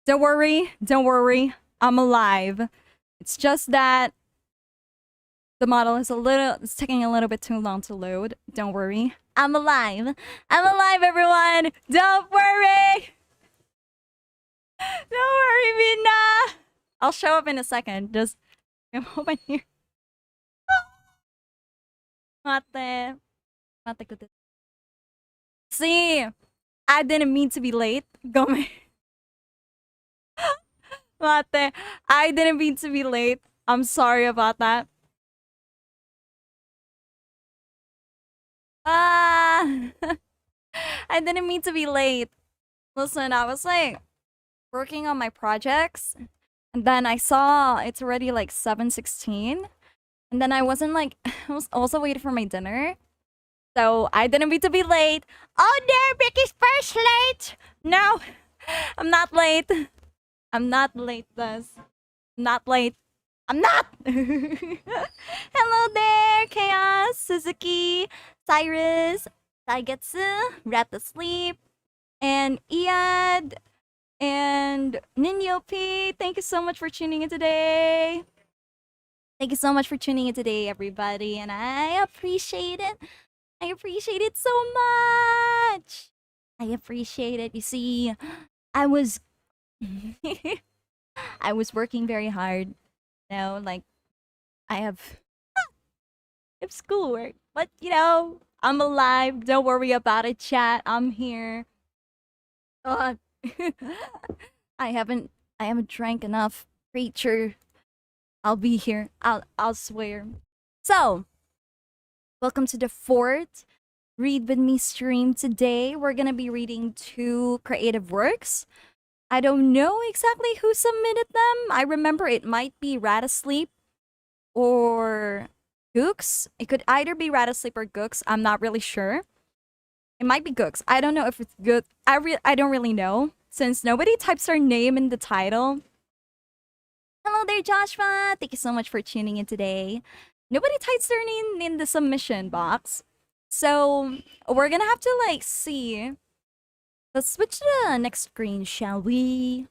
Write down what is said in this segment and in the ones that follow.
Don't worry. I'm alive. It's just that the model is it's taking a little bit too long to load. Don't worry. I'm alive. I'm alive, everyone. Don't worry. Don't worry, Mina. I'll show up in a second. Just come over here. Mate. Mate ko. See, I didn't mean to be late. Mate, I didn't mean to be late. I'm sorry about that. Ah, I didn't mean to be late. Listen, I was like working on my projects, and then I saw it's already like 7:16, and then I wasn't like I was also waiting for my dinner, so I didn't mean to be late. Oh no, Ricky's first late. No, I'm not late. I'm not late, Liz. I'm not late. I'm not! Hello there, Chaos, Suzuki, Cyrus, Saigetsu, Rat the Sleep, and Iad, and Ninyo P. Thank you so much for tuning in today. Thank you so much for tuning in today, everybody, and I appreciate it. I appreciate it so much. I appreciate it. You see, I was I was working very hard. You know, like I have schoolwork, but you know, I'm alive. Don't worry about it, chat. I'm here. God, I haven't drank enough. Preacher, I'll be here. I'll swear. So, welcome to the fourth Read With Me stream. Today, we're gonna be reading 2 creative works. I don't know exactly who submitted them. I remember it might be Rat Asleep or Gooks. It could either be Rat Asleep or Gooks. I'm not really sure. It might be Gooks. I don't know if it's good. I don't really know since nobody types their name in the title. Hello there, Joshua. Thank you so much for tuning in today. Nobody types their name in the submission box. So we're gonna have to like see. Let's switch to the next screen, shall we?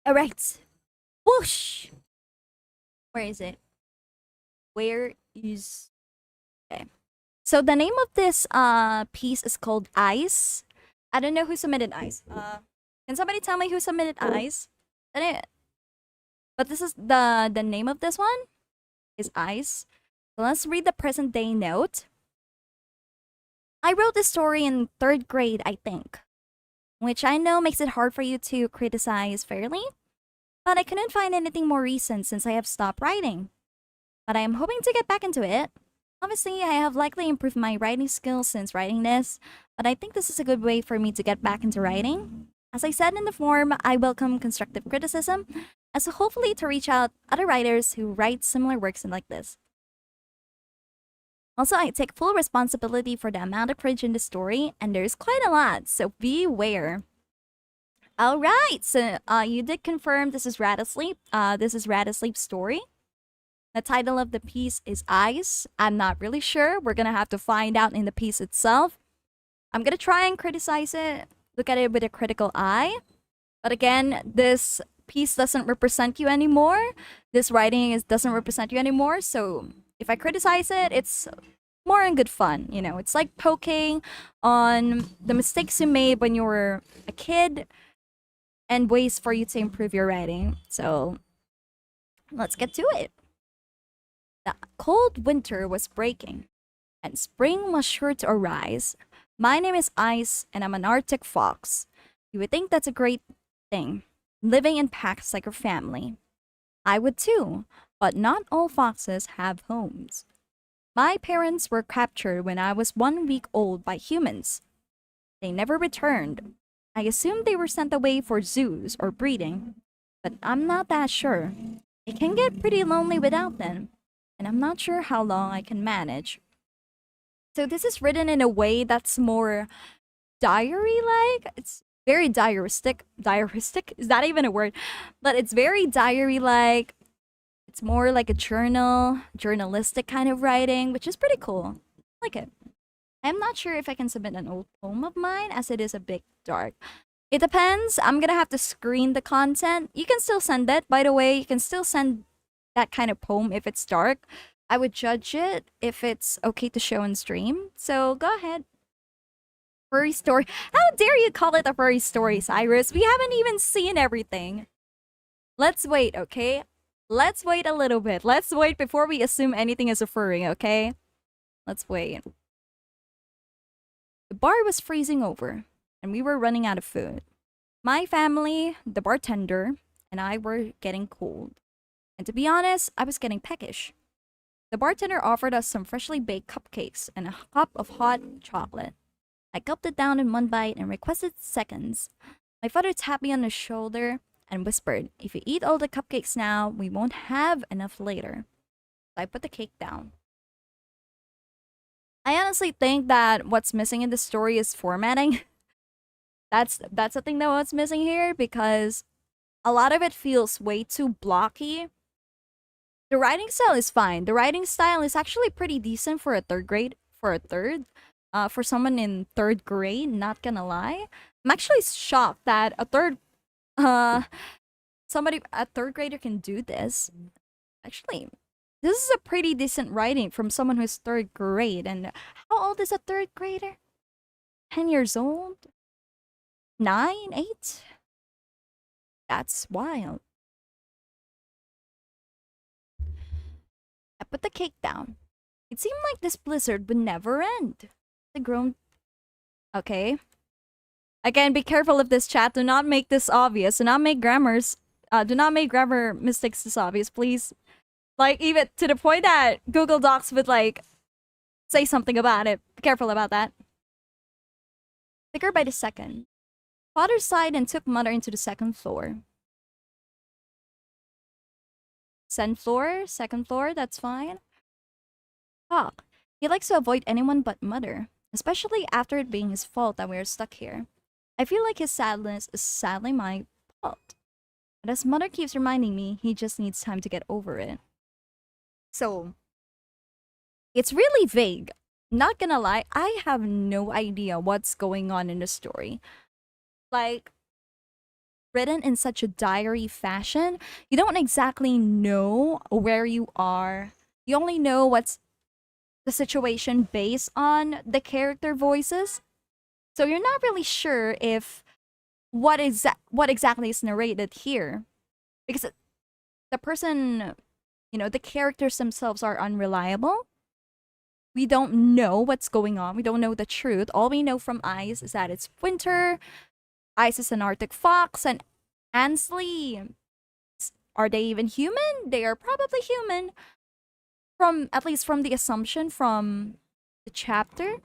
Alright. Whoosh! Where is it? Where is... Okay. So the name of this piece is called Ice. I don't know who submitted Ice. Can somebody tell me who submitted Ice? But this is the name of this one is Ice. So let's read the present day note. I wrote this story in 3rd grade, I think, which I know makes it hard for you to criticize fairly, but I couldn't find anything more recent since I have stopped writing. But I am hoping to get back into it. Obviously, I have likely improved my writing skills since writing this, but I think this is a good way for me to get back into writing. As I said in the form, I welcome constructive criticism, as hopefully to reach out other writers who write similar works like this. Also, I take full responsibility for the amount of courage in the story, and there's quite a lot, so beware. Alright, so you did confirm this is Rat Asleep. This is Rat Asleep's story. The title of the piece is Ice. I'm not really sure. We're gonna have to find out in the piece itself. I'm gonna try and criticize it, look at it with a critical eye. But again, this piece doesn't represent you anymore. This writing doesn't represent you anymore, so if I criticize it, it's more in good fun, you know. It's like poking on the mistakes you made when you were a kid and ways for you to improve your writing. So let's get to it. The cold winter was breaking, and spring was sure to arise. My name is Ice, and I'm an Arctic fox. You would think that's a great thing, living in packs like your family. I would too, but not all foxes have homes. My parents were captured when I was 1 week old by humans. They never returned. I assumed they were sent away for zoos or breeding, but I'm not that sure. It can get pretty lonely without them, and I'm not sure how long I can manage. So this is written in a way that's more diary-like. It's very diaristic. Diaristic? Is that even a word? But it's very diary-like. It's more like a journalistic kind of writing, which is pretty cool. I like it. I'm not sure if I can submit an old poem of mine, as it is a bit dark. It depends. I'm gonna have to screen the content. You can still send it, by the way. You can still send that kind of poem if it's dark. I would judge it if it's okay to show and stream. So go ahead. Furry story. How dare you call it a furry story, Cyrus? We haven't even seen everything. Let's wait, okay? Let's wait a little bit. Let's wait before we assume anything is a furry, okay? Let's wait. The bar was freezing over, and we were running out of food. My family, the bartender, and I were getting cold. And to be honest, I was getting peckish. The bartender offered us some freshly baked cupcakes and a cup of hot chocolate. I gulped it down in one bite and requested seconds. My father tapped me on the shoulder and whispered, "If you eat all the cupcakes now, we won't have enough later." So I put the cake down. I honestly think that what's missing in the story is formatting. That's the thing that what's missing here, because a lot of it feels way too blocky. The writing style is fine. The writing style is actually pretty decent for a third grade, for someone in third grade, not gonna lie. I'm actually shocked that uh, a third grader can do this. Actually, this is a pretty decent writing from someone who's third grade. And how old is a third grader? 10 years old? 9? 8? That's wild. I put the cake down. It seemed like this blizzard would never end. I groaned. Okay. Again, be careful of this, chat. Do not make this obvious. Do not make grammar mistakes this obvious, please. Like, even to the point that Google Docs would, like, say something about it. Be careful about that. Thicker by the second. Father sighed and took mother into the second floor. Second floor, that's fine. Talk. He likes to avoid anyone but mother, especially after it being his fault that we are stuck here. I feel like his sadness is sadly my fault. But as mother keeps reminding me, he just needs time to get over it. So, it's really vague. Not gonna lie, I have no idea what's going on in the story. Like, written in such a diary fashion, you don't exactly know where you are. You only know what's the situation based on the character voices. So you're not really sure if what exactly is narrated here. Because the person, the characters themselves are unreliable. We don't know what's going on. We don't know the truth. All we know from Ice is that it's winter. Ice is an Arctic fox, and Ansley, are they even human? They are probably human. At least from the assumption from the chapter.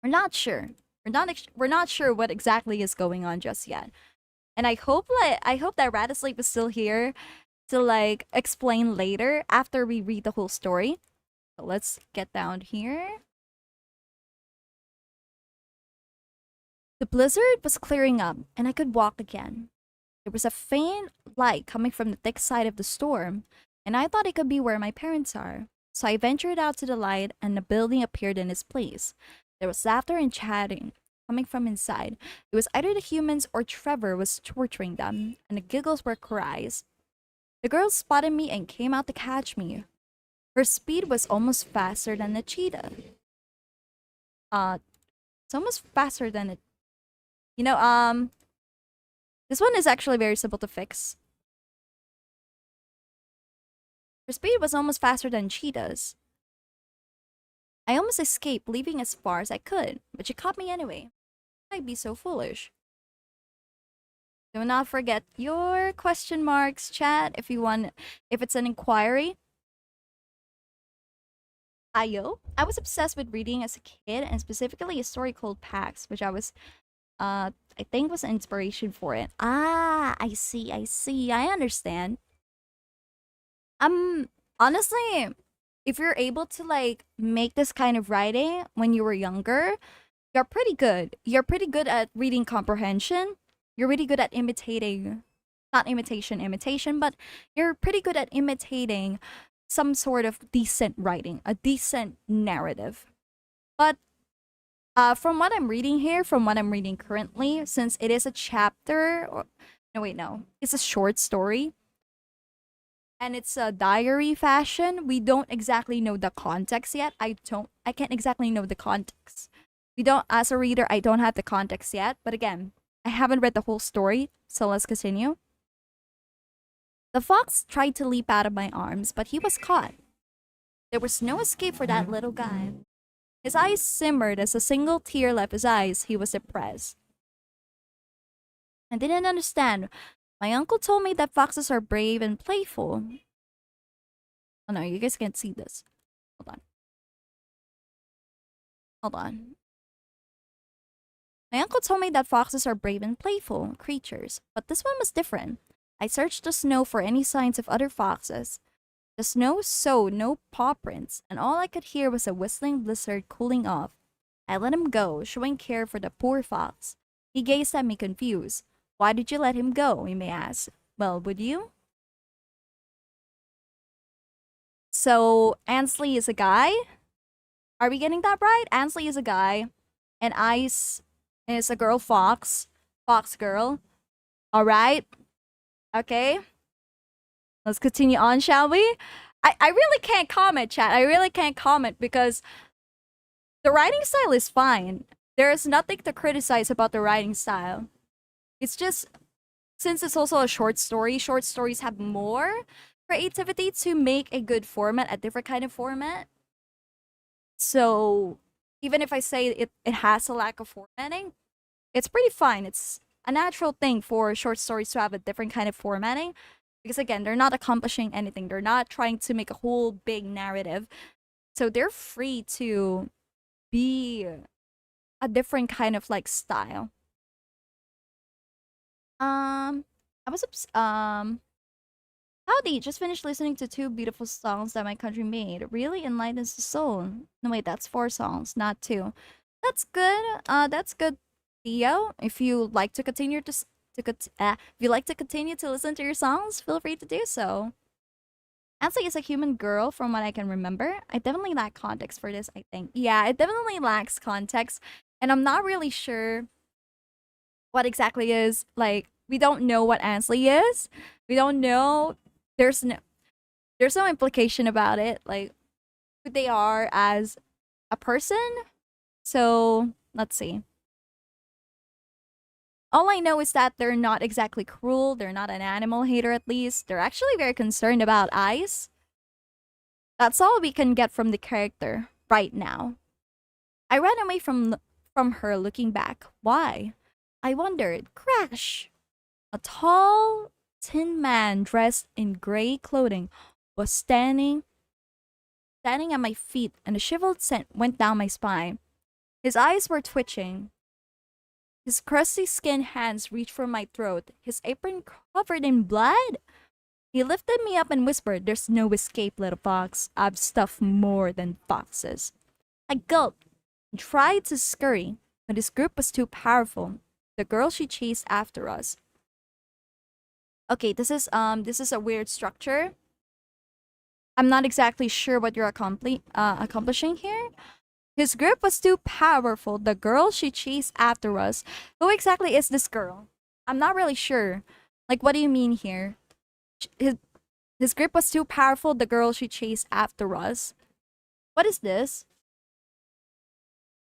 We're not sure. We're not sure what exactly is going on just yet. And I hope that Radisleep is still here to, like, explain later after we read the whole story. So let's get down here. The blizzard was clearing up, and I could walk again. There was a faint light coming from the thick side of the storm, and I thought it could be where my parents are. So I ventured out to the light, and a building appeared in its place. There was laughter and chatting coming from inside. It was either the humans or Trevor was torturing them, and the giggles were cries. The girl spotted me and came out to catch me. Her speed was almost faster than a cheetah. It's almost faster than it. This one is actually very simple to fix. Her speed was almost faster than cheetahs. I almost escaped, leaving as far as I could, but she caught me anyway. I'd be so foolish. Do not forget your question marks, chat, if it's an inquiry. Ayo. I was obsessed with reading as a kid, and specifically a story called Pax, which I think was an inspiration for it. Ah, I see. I understand. Honestly, if you're able to, like, make this kind of writing when you were younger, you're pretty good. You're pretty good at reading comprehension. You're really good at imitating, not imitation, but you're pretty good at imitating some sort of decent writing, a decent narrative. But From what I'm reading here, from what I'm reading currently, since it is a chapter, or no, wait, no, it's a short story, and it's a diary fashion. We don't exactly know the context yet. I can't exactly know the context. We don't, as a reader, I don't have the context yet. But again, I haven't read the whole story, so let's continue. The fox tried to leap out of my arms, but he was caught. There was no escape for that little guy. His eyes simmered as a single tear left his eyes. He was depressed. I didn't understand. My uncle told me that foxes are brave and playful. Oh no, you guys can't see this. Hold on. Hold on. My uncle told me that foxes are brave and playful creatures, but this one was different. I searched the snow for any signs of other foxes. The snow showed no paw prints, and all I could hear was a whistling blizzard cooling off. I let him go, showing care for the poor fox. He gazed at me confused. Why did you let him go, you may ask. Well, would you? So, Ansley is a guy? Are we getting that right? Ansley is a guy, and Ice is a girl fox. Fox girl. Alright. Okay. Let's continue on, shall we? I really can't comment, chat. I really can't comment because the writing style is fine. There is nothing to criticize about the writing style. It's just, since it's also a short stories have more creativity to make a good format, a different kind of format. So even if I say it has a lack of formatting, it's pretty fine. It's a natural thing for short stories to have a different kind of formatting. Because again, they're not accomplishing anything. They're not trying to make a whole big narrative. So they're free to be a different kind of like style. I was howdy, just finished listening to two beautiful songs that my country made. It really enlightens the soul. No wait, that's 4 songs, not 2. That's good. That's good, Theo. If you like to continue if you like to continue to listen to your songs, feel free to do so. Ansley is a human girl from what I can remember. I definitely lack context for this, I think. Yeah, it definitely lacks context. And I'm not really sure what exactly is. Like, we don't know what Ansley is. We don't know. There's no implication about it. Like, who they are as a person. So, let's see. All I know is that they're not exactly cruel. They're not an animal hater, at least. They're actually very concerned about Ice. That's all we can get from the character right now. I ran away from her looking back. Why? I wondered. Crash! A tall, tin man dressed in gray clothing was standing at my feet, and a shriveled scent went down my spine. His eyes were twitching. His crusty skinned hands reached for my throat, his apron covered in blood. He lifted me up and whispered, "There's no escape, little fox. I've stuffed more than foxes." I gulped and tried to scurry, but his grip was too powerful. The girl she chased after us. Okay, this is a weird structure. I'm not exactly sure what you're accomplishing here. His grip was too powerful. The girl she chased after us. Who exactly is this girl? I'm not really sure. Like, what do you mean here? His grip was too powerful. The girl she chased after us. What is this?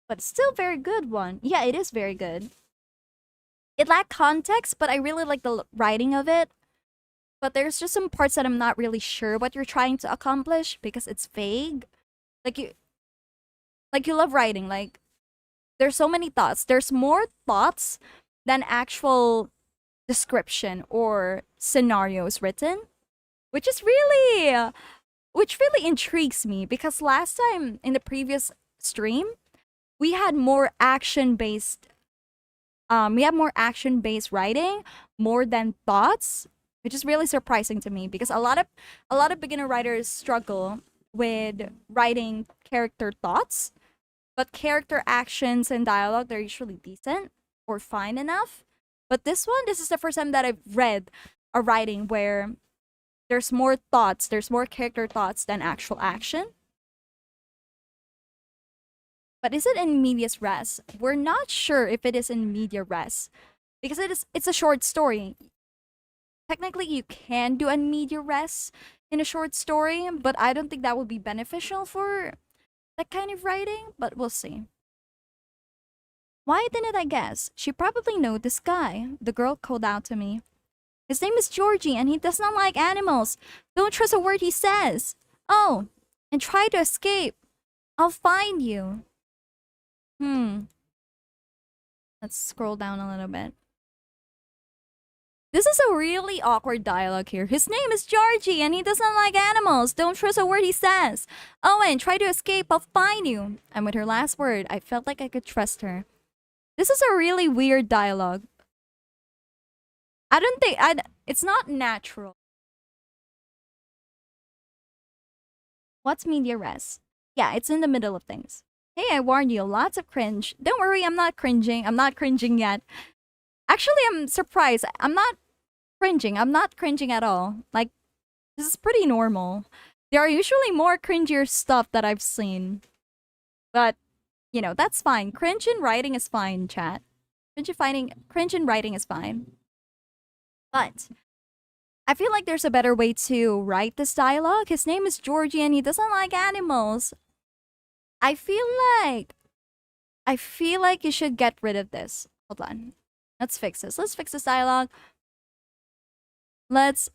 But still very good one. Yeah, it is very good. It lacked context, but I really like the writing of it. But there's just some parts that I'm not really sure what you're trying to accomplish because it's vague. Like you love writing. Like, there's so many thoughts. There's more thoughts than actual description or scenarios written, which really intrigues me because last time in the previous stream, we had more action-based writing more than thoughts, which is really surprising to me because a lot of beginner writers struggle with writing character thoughts, but character actions and dialogue, they're usually decent or fine enough. But this is the first time that I've read a writing where there's more thoughts, there's more character thoughts than actual action. But is it in medias res? We're not sure if it is in media res because it's a short story. Technically, you can do a media res in a short story, but I don't think that would be beneficial for that kind of writing, but we'll see. Why didn't I guess? She probably know this guy. The girl called out to me. His name is Georgie and he does not like animals. Don't trust a word he says. Oh, and try to escape. I'll find you. Let's scroll down a little bit. This is a really awkward dialogue here. His name is Georgie and he doesn't like animals. Don't trust a word he says. Owen, try to escape. I'll find you. And with her last word, I felt like I could trust her. This is a really weird dialogue. I don't think... it's not natural. What's media res? Yeah, it's in the middle of things. Hey, I warned you. Lots of cringe. Don't worry, I'm not cringing. I'm not cringing yet. Actually, I'm surprised. I'm not cringing. I'm not cringing at all. Like, this is pretty normal. There are usually more cringier stuff that I've seen. But, you know, that's fine. Cringe in writing is fine, chat. Cringe in writing is fine. But I feel like there's a better way to write this dialogue. His name is Georgie and he doesn't like animals. I feel like you should get rid of this. Hold on. Let's fix this. Let's fix this dialogue. Let's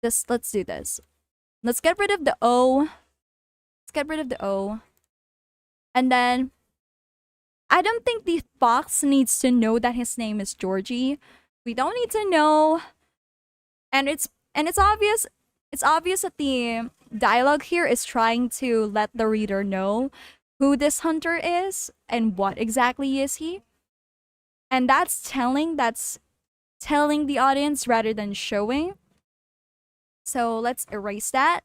do this. Let's get rid of the O. Let's get rid of the O. And then I don't think the fox needs to know that his name is Georgie. We don't need to know. And it's obvious. It's obvious that the dialogue here is trying to let the reader know who this hunter is and what exactly is he. And that's telling the audience rather than showing. So let's erase that.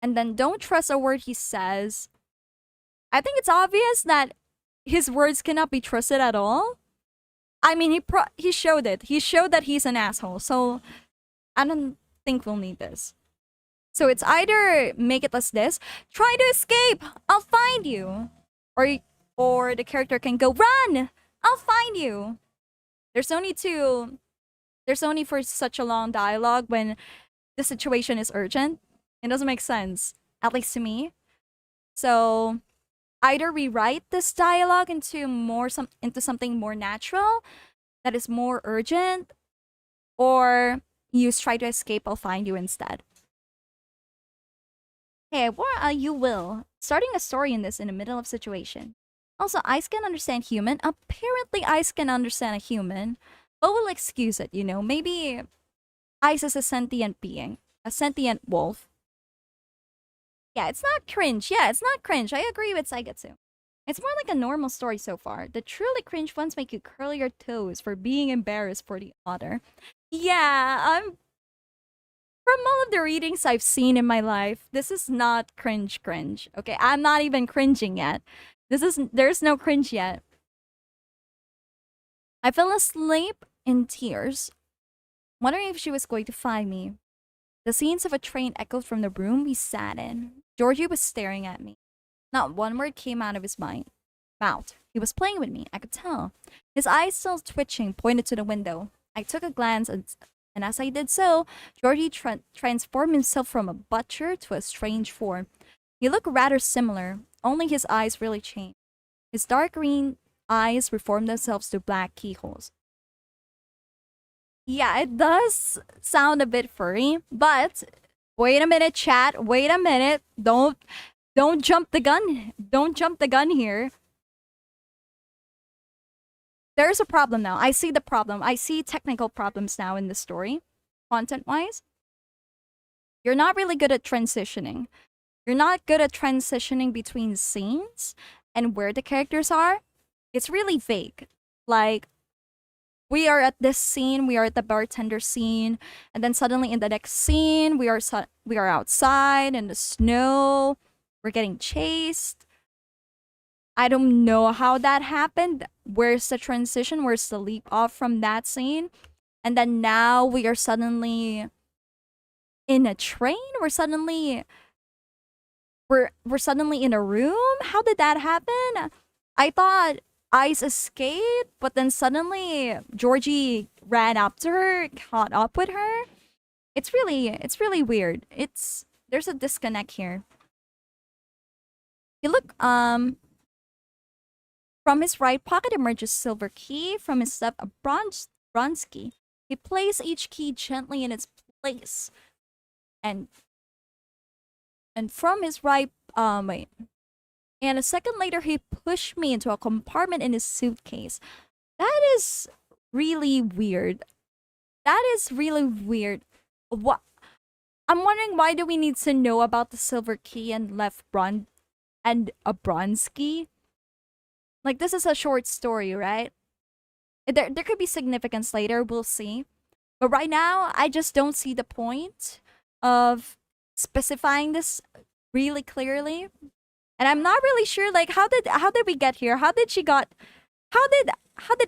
And then don't trust a word he says. I think it's obvious that his words cannot be trusted at all. I mean, he showed it. He showed that he's an asshole. So I don't think we'll need this. So it's either make it as this. Try to escape. I'll find you. Or the character can go, run. I'll find you. There's no need for such a long dialogue when the situation is urgent. It doesn't make sense, at least to me. So either rewrite this dialogue into something more natural that is more urgent, or use try to escape, I'll find you instead. Hey, what you will. Starting a story in the middle of situation. Also, Ice can understand human. Apparently, Ice can understand a human. But we'll excuse it, you know. Maybe Ice is a sentient being. A sentient wolf. Yeah, it's not cringe. Yeah, it's not cringe. I agree with Saigetsu. It's more like a normal story so far. The truly cringe ones make you curl your toes for being embarrassed for the author. Yeah, from all of the readings I've seen in my life, this is not cringe. Okay, I'm not even cringing yet. There's no cringe yet. I fell asleep in tears, wondering if she was going to find me. The scenes of a train echoed from the room we sat in. Georgie was staring at me. Not one word came out of his mouth. He was playing with me, I could tell. His eyes, still twitching, pointed to the window. I took a glance, and as I did so, Georgie transformed himself from a butcher to a strange form. He looked rather similar, only his eyes really changed. His dark green eyes reformed themselves to black keyholes. Yeah, it does sound a bit furry, but wait a minute, chat. Wait a minute. Don't jump the gun. Don't jump the gun here. There's a problem now. I see the problem. I see technical problems now in the story, content-wise. You're not really good at transitioning. You're not good at transitioning between scenes and where the characters are. It's really vague. Like, we are at this scene, we are at the bartender scene, and then suddenly in the next scene, we are outside in the snow, we're getting chased. I don't know how that happened. Where's the transition? Where's the leap off from that scene? And then now we are suddenly in a train? We're we're suddenly in a room. How did that happen? I thought Ice escaped, but then suddenly Georgie ran up to her, caught up with her. It's really weird. There's a disconnect here. You look, from his right pocket emerges silver key. From his left, a bronze key. He placed each key gently in its place. And from his right, wait. And a second later, he pushed me into a compartment in his suitcase. That is really weird. That is really weird. What? I'm wondering, why do we need to know about the silver key and a bronze key? Like, this is a short story, right? There could be significance later, we'll see. But right now, I just don't see the point of specifying this really clearly. And I'm not really sure, like, how did we get here? How did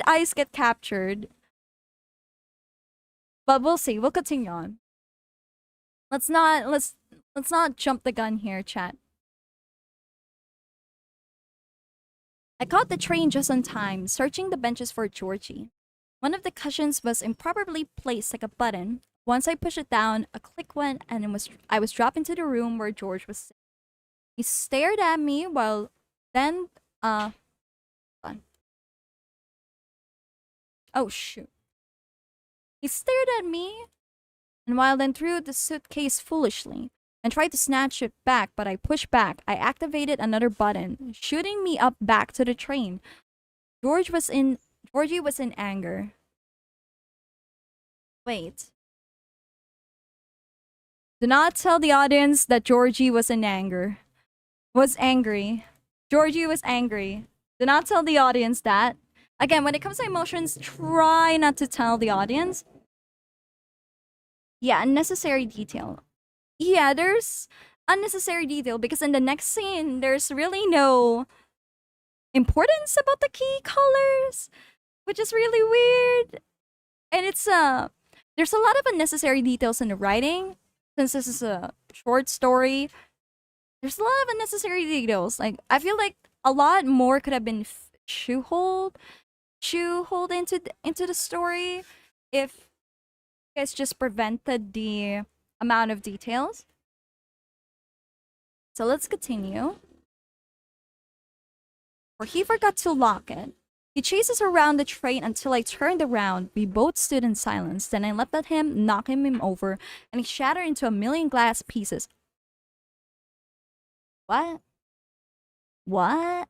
Ice get captured? But we'll see. We'll continue on. Let's not jump the gun here, chat. I caught the train just on time, searching the benches for Georgie. One of the cushions was improperly placed like a button. Once I pushed it down, a click went, and I was dropped into the room where George was sitting. He stared at me while then, oh shoot. He stared at me, and while then threw the suitcase foolishly and tried to snatch it back, but I pushed back. I activated another button, shooting me up back to the train. Georgie was in anger. Wait. Do not tell the audience that Georgie was in anger. Was angry. Georgie was angry. Do not tell the audience that. Again, when it comes to emotions, try not to tell the audience. Yeah, unnecessary detail. Yeah, there's unnecessary detail because in the next scene, there's really no importance about the key colors, which is really weird. And it's there's a lot of unnecessary details in the writing. Since this is a short story, there's a lot of unnecessary details. Like, I feel like a lot more could have been shoehorned into the story if you guys just prevented the amount of details. So let's continue. Or he forgot to lock it. He chases around the train until I turned around. We both stood in silence. Then I leapt at him, knocking him over, and he shattered into a million glass pieces. What? What?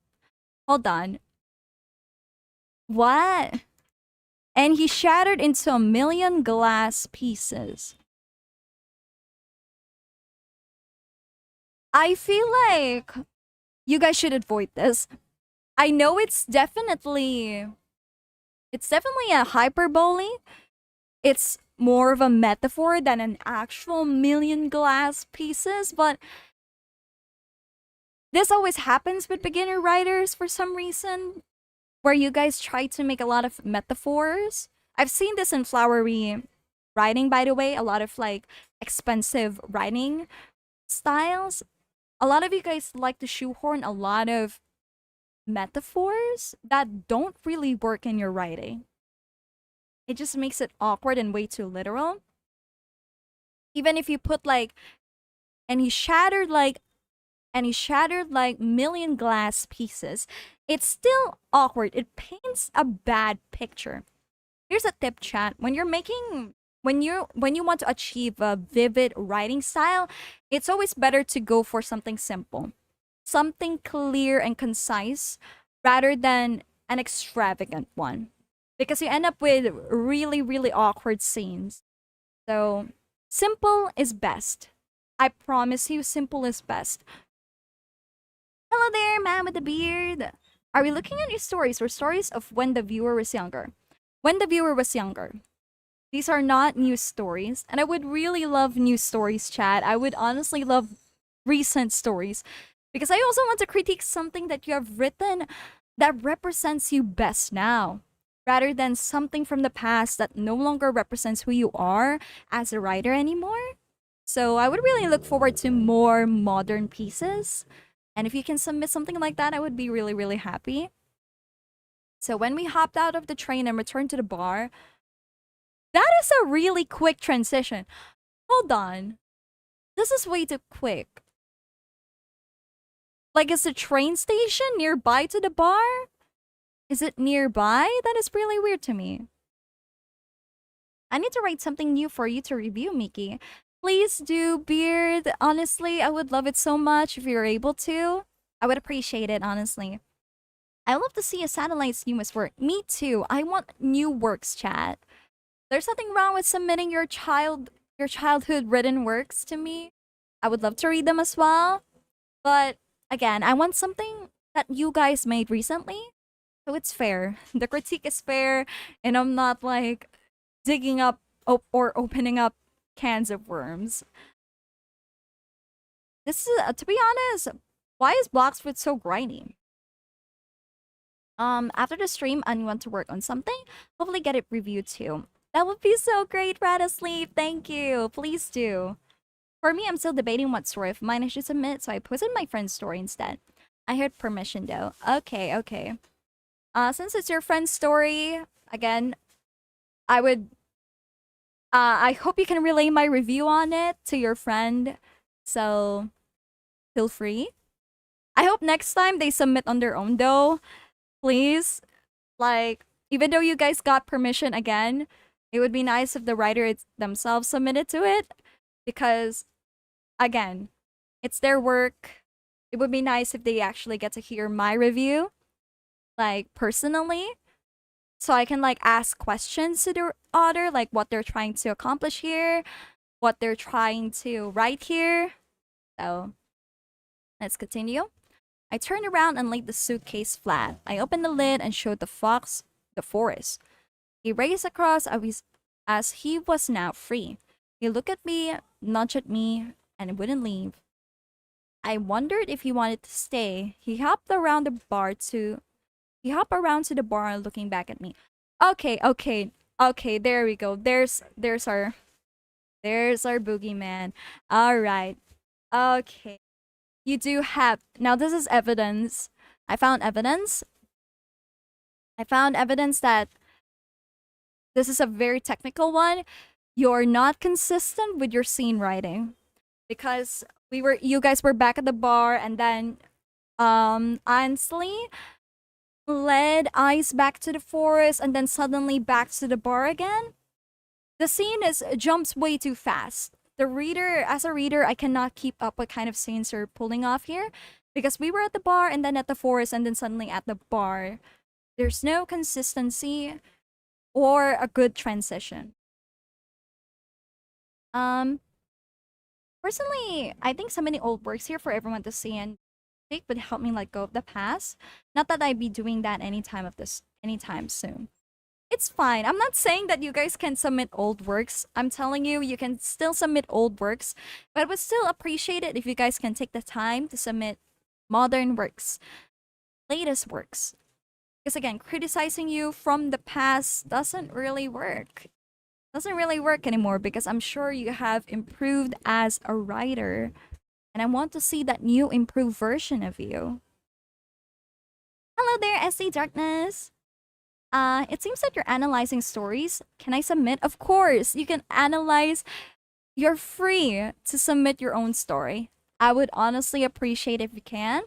Hold on. What? And he shattered into a million glass pieces. I feel like you guys should avoid this. I know it's definitely a hyperbole. It's more of a metaphor than an actual million glass pieces, but this always happens with beginner writers for some reason, where you guys try to make a lot of metaphors. I've seen this in flowery writing, by the way, a lot of like expensive writing styles. A lot of you guys like to shoehorn a lot of metaphors that don't really work in your writing. It just makes it awkward and way too literal. Even if you put like, and he shattered like million glass pieces, it's still awkward. It paints a bad picture. Here's a tip, chat. When you want to achieve a vivid writing style, it's always better to go for something simple. Something clear and concise rather than an extravagant one. Because you end up with really, really awkward scenes. So, simple is best. I promise you, simple is best. Hello there, man with the beard. Are we looking at new stories or stories of when the viewer was younger? When the viewer was younger. These are not new stories, and I would really love new stories, chat. I would honestly love recent stories. Because I also want to critique something that you have written that represents you best now, rather than something from the past that no longer represents who you are as a writer anymore. So I would really look forward to more modern pieces. And if you can submit something like that, I would be really, really happy. So when we hopped out of the train and returned to the bar, that is a really quick transition. Hold on. This is way too quick. Like, is the train station nearby to the bar? Is it nearby? That is really weird to me. I need to write something new for you to review, Miki. Please do, Beard. Honestly, I would love it so much if you're able to. I would appreciate it, honestly. I love to see a satellite's newest work. Me too. I want new works, chat. There's nothing wrong with submitting your childhood written works to me. I would love to read them as well. But again, I want something that you guys made recently. So it's fair. The critique is fair, and I'm not like digging up or opening up cans of worms. This is, to be honest, why is Bloxwood so grimy? After the stream, I want to work on something. Hopefully get it reviewed too. That would be so great, Radasleep. Thank you. Please do. For me, I'm still debating what story of mine I should submit, so I posted my friend's story instead. I heard permission though. Okay, okay. Since it's your friend's story, again, I would I hope you can relay my review on it to your friend. So feel free. I hope next time they submit on their own though. Please. Like, even though you guys got permission again, it would be nice if the writers themselves submitted to it. Because, again, it's their work. It would be nice if they actually get to hear my review. Like, personally. So I can, like, ask questions to the author. Like, what they're trying to accomplish here. What they're trying to write here. So, let's continue. I turned around and laid the suitcase flat. I opened the lid and showed the fox the forest. He raced across as he was now free. He looked at me, nudged at me, and wouldn't leave. I wondered if he wanted to stay. He hopped around to the bar looking back at me. Okay, there we go. There's our boogeyman. Alright. Okay. You do have... Now, this is evidence. I found evidence that this is a very technical one. You're not consistent with your scene writing. Because you guys were back at the bar, and then, Ainsley led Ice back to the forest, and then suddenly back to the bar again. The scene jumps way too fast. As a reader, I cannot keep up what kind of scenes you're pulling off here. Because we were at the bar, and then at the forest, and then suddenly at the bar. There's no consistency or a good transition. Personally, I think so many old works here for everyone to see and take would help me let go of the past. Not that I'd be doing that anytime soon. It's fine. I'm not saying that you guys can submit old works. I'm telling you, you can still submit old works, but I would still appreciate it if you guys can take the time to submit modern works, latest works. Because again, criticizing you from the past doesn't really work. Doesn't really work anymore because I'm sure you have improved as a writer. And I want to see that new improved version of you. Hello there, SC Darkness. It seems that you're analyzing stories. Can I submit? Of course, you can analyze. You're free to submit your own story. I would honestly appreciate if you can.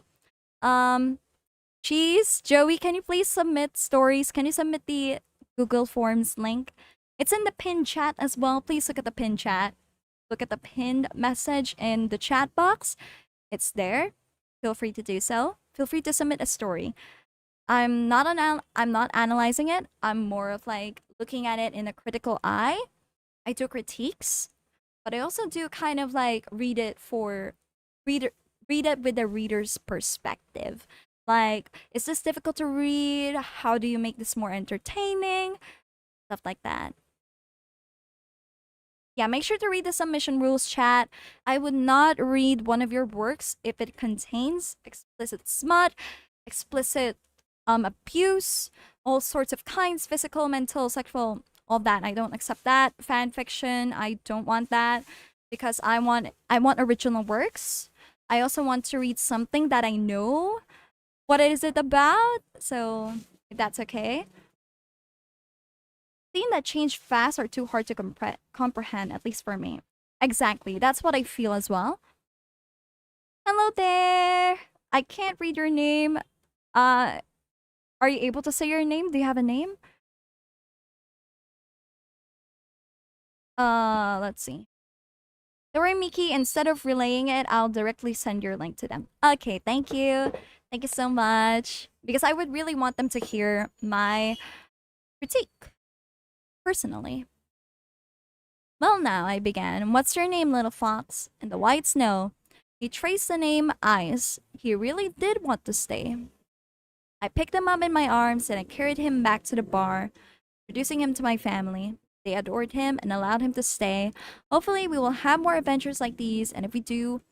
Cheese, Joey, can you please submit stories? Can you submit the Google Forms link? It's in the pinned chat as well. Please look at the pinned chat. Look at the pinned message in the chat box. It's there. Feel free to do so. Feel free to submit a story. I'm not analyzing it. I'm more of like looking at it in a critical eye. I do critiques, but I also do kind of like read it with the reader's perspective. Like, is this difficult to read? How do you make this more entertaining? Stuff like that. Yeah, make sure to read the submission rules, chat. I would not read one of your works if it contains explicit smut, explicit abuse, all sorts of kinds, physical, mental, sexual, all that. I don't accept that. Fan fiction, I don't want that. because I want original works. I also want to read something that I know what is it about. So if that's okay. Things that change fast are too hard to comprehend, at least for me. Exactly. That's what I feel as well. Hello there. I can't read your name. Uh, are you able to say your name? Do you have a name? Let's see. Don't worry, Miki. Instead of relaying it, I'll directly send your link to them. Okay, thank you. Thank you so much. Because I would really want them to hear my critique, personally. Well, now, I began. What's your name, little fox? In the white snow. He traced the name Ice. He really did want to stay. I picked him up in my arms and I carried him back to the bar, introducing him to my family. They adored him and allowed him to stay. Hopefully, we will have more adventures like these, and if we do,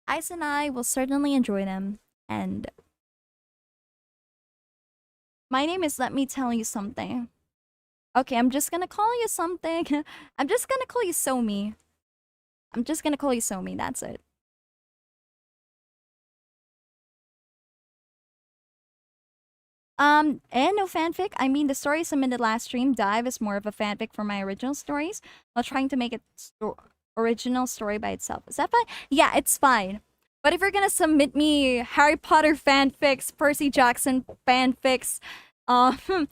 Ice and I will certainly enjoy them. And my name is Let Me Tell You Something. Okay, I'm just gonna call you something. I'm just gonna call you Somi. I'm just gonna call you Somi, that's it. And no fanfic. I mean, the story submitted last stream, Dive, is more of a fanfic for my original stories, while trying to make it original story by itself. Is that fine? Yeah, it's fine. But if you're gonna submit me Harry Potter fanfics, Percy Jackson fanfics, um,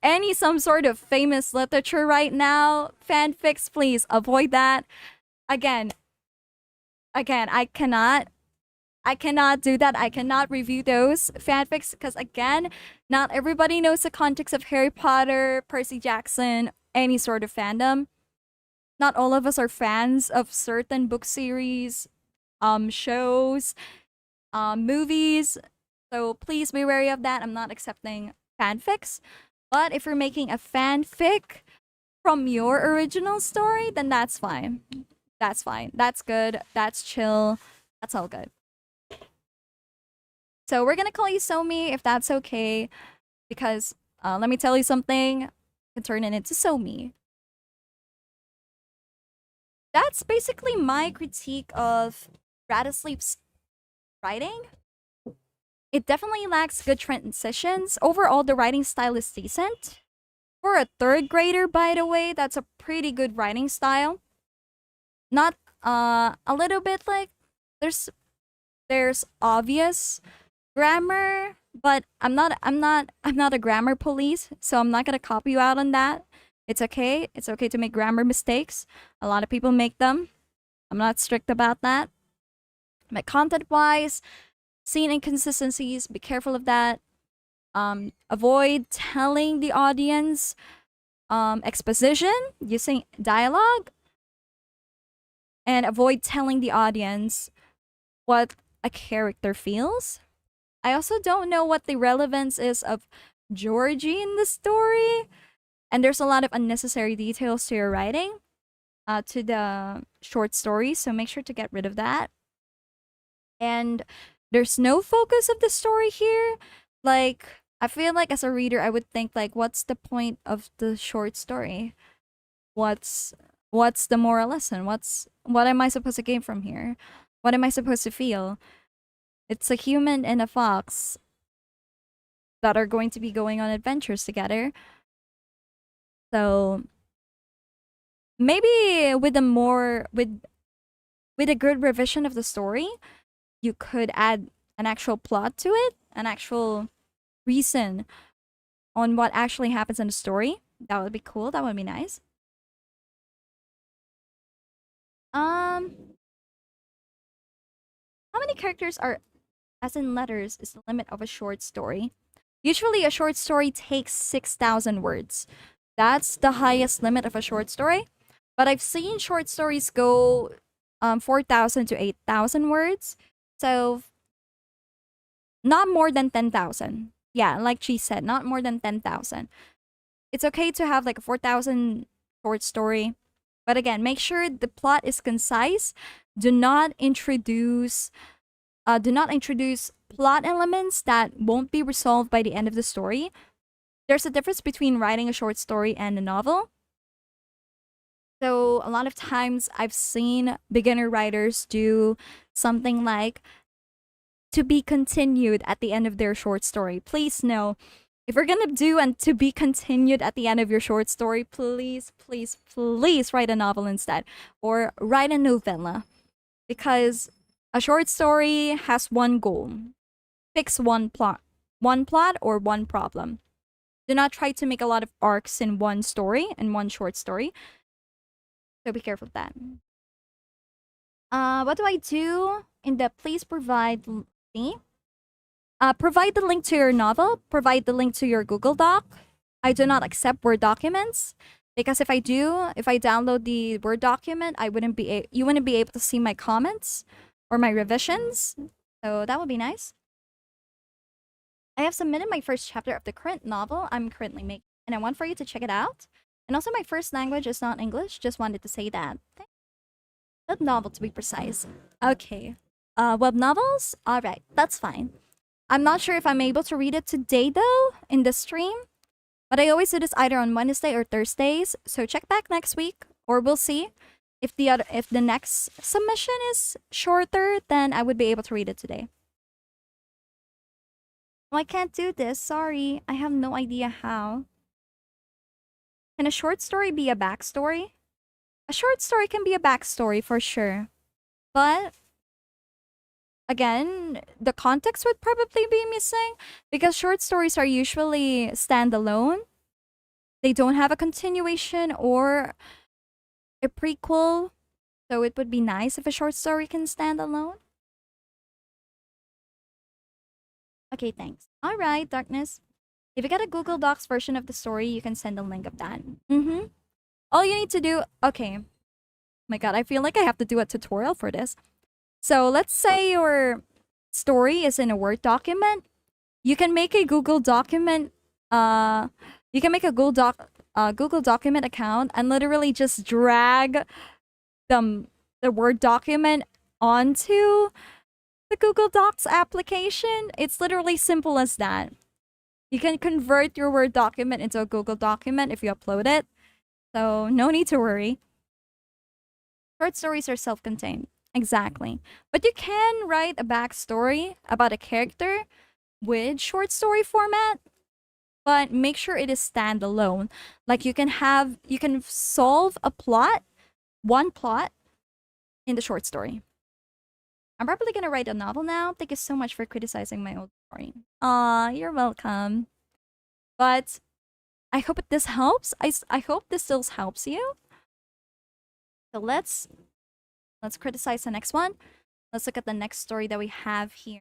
any some sort of famous literature right now, fanfics, please avoid that. Again, I cannot do that. I cannot review those fanfics because, again, not everybody knows the context of Harry Potter, Percy Jackson, any sort of fandom. Not all of us are fans of certain book series, shows, movies. So please be wary of that. I'm not accepting fanfics. But if you're making a fanfic from your original story, then that's fine. That's fine. That's good. That's chill. That's all good. So we're gonna call you Somi if that's okay, because let me tell you something. I can turn it into Somi. That's basically my critique of Radisleep's writing. It definitely lacks good transitions. Overall, the writing style is decent. For a third grader, by the way, that's a pretty good writing style. Not a little bit like there's obvious grammar, but I'm not a grammar police, so I'm not gonna copy you out on that. It's okay. It's okay to make grammar mistakes. A lot of people make them. I'm not strict about that. But content-wise, scene inconsistencies, be careful of that. Avoid telling the audience exposition using dialogue, and avoid telling the audience what a character feels. I also don't know what the relevance is of Georgie in the story, and there's a lot of unnecessary details to your writing, to the short story, so make sure to get rid of that. And there's no focus of the story here. Like, I feel like as a reader, I would think like, what's the point of the short story? What's the moral lesson? What am I supposed to gain from here? What am I supposed to feel? It's a human and a fox that are going to be going on adventures together. So maybe with a good revision of the story, you could add an actual plot to it, an actual reason on what actually happens in the story. That would be cool. That would be nice. How many characters are, as in letters, is the limit of a short story? Usually a short story takes 6,000 words. That's the highest limit of a short story. But I've seen short stories go 4,000 to 8,000 words. So not more than 10,000. Yeah, like she said, not more than 10,000. It's okay to have like a 4,000 short story. But again, make sure the plot is concise. Do not introduce plot elements that won't be resolved by the end of the story. There's a difference between writing a short story and a novel. So a lot of times I've seen beginner writers do something like to be continued at the end of their short story. Please no. If we're gonna do and to be continued at the end of your short story, please, please, please write a novel instead. Or write a novella. Because a short story has one goal. Fix one plot. One plot or one problem. Do not try to make a lot of arcs in one story, in one short story. So be careful of that. What do I do? In the please provide me. Provide the link to your novel. Provide the link to your Google Doc. I do not accept Word documents because if I download the Word document, you wouldn't be able to see my comments or my revisions. So that would be nice. I have submitted my first chapter of the current novel I'm currently making, and I want for you to check it out. And also, my first language is not English. Just wanted to say that. Web novel, to be precise. Okay. Web novels? Alright, that's fine. I'm not sure if I'm able to read it today, though, in the stream. But I always do this either on Wednesday or Thursdays. So check back next week, or we'll see. If the next submission is shorter, then I would be able to read it today. Oh, I can't do this. Sorry. I have no idea how. Can a short story be a backstory? A short story can be a backstory for sure. But again, the context would probably be missing because short stories are usually standalone. They don't have a continuation or a prequel. So it would be nice if a short story can stand alone. Okay, thanks. All right, Darkness. If you get a Google Docs version of the story, you can send a link of that. All you need to do... Okay. My god, I feel like I have to do a tutorial for this. So let's say your story is in a Word document. You can make a Google document... you can make a Google document account and literally just drag the Word document onto the Google Docs application. It's literally simple as that. You can convert your Word document into a Google document if you upload it. So no need to worry. Short stories are self-contained. Exactly. But you can write a backstory about a character with short story format. But make sure it is standalone. Like you can solve a plot, one plot, in the short story. I'm probably gonna write a novel now. Thank you so much for criticizing my old story. Aw, you're welcome. But I hope this helps. I hope this still helps you. So let's criticize the next one. Let's look at the next story that we have here.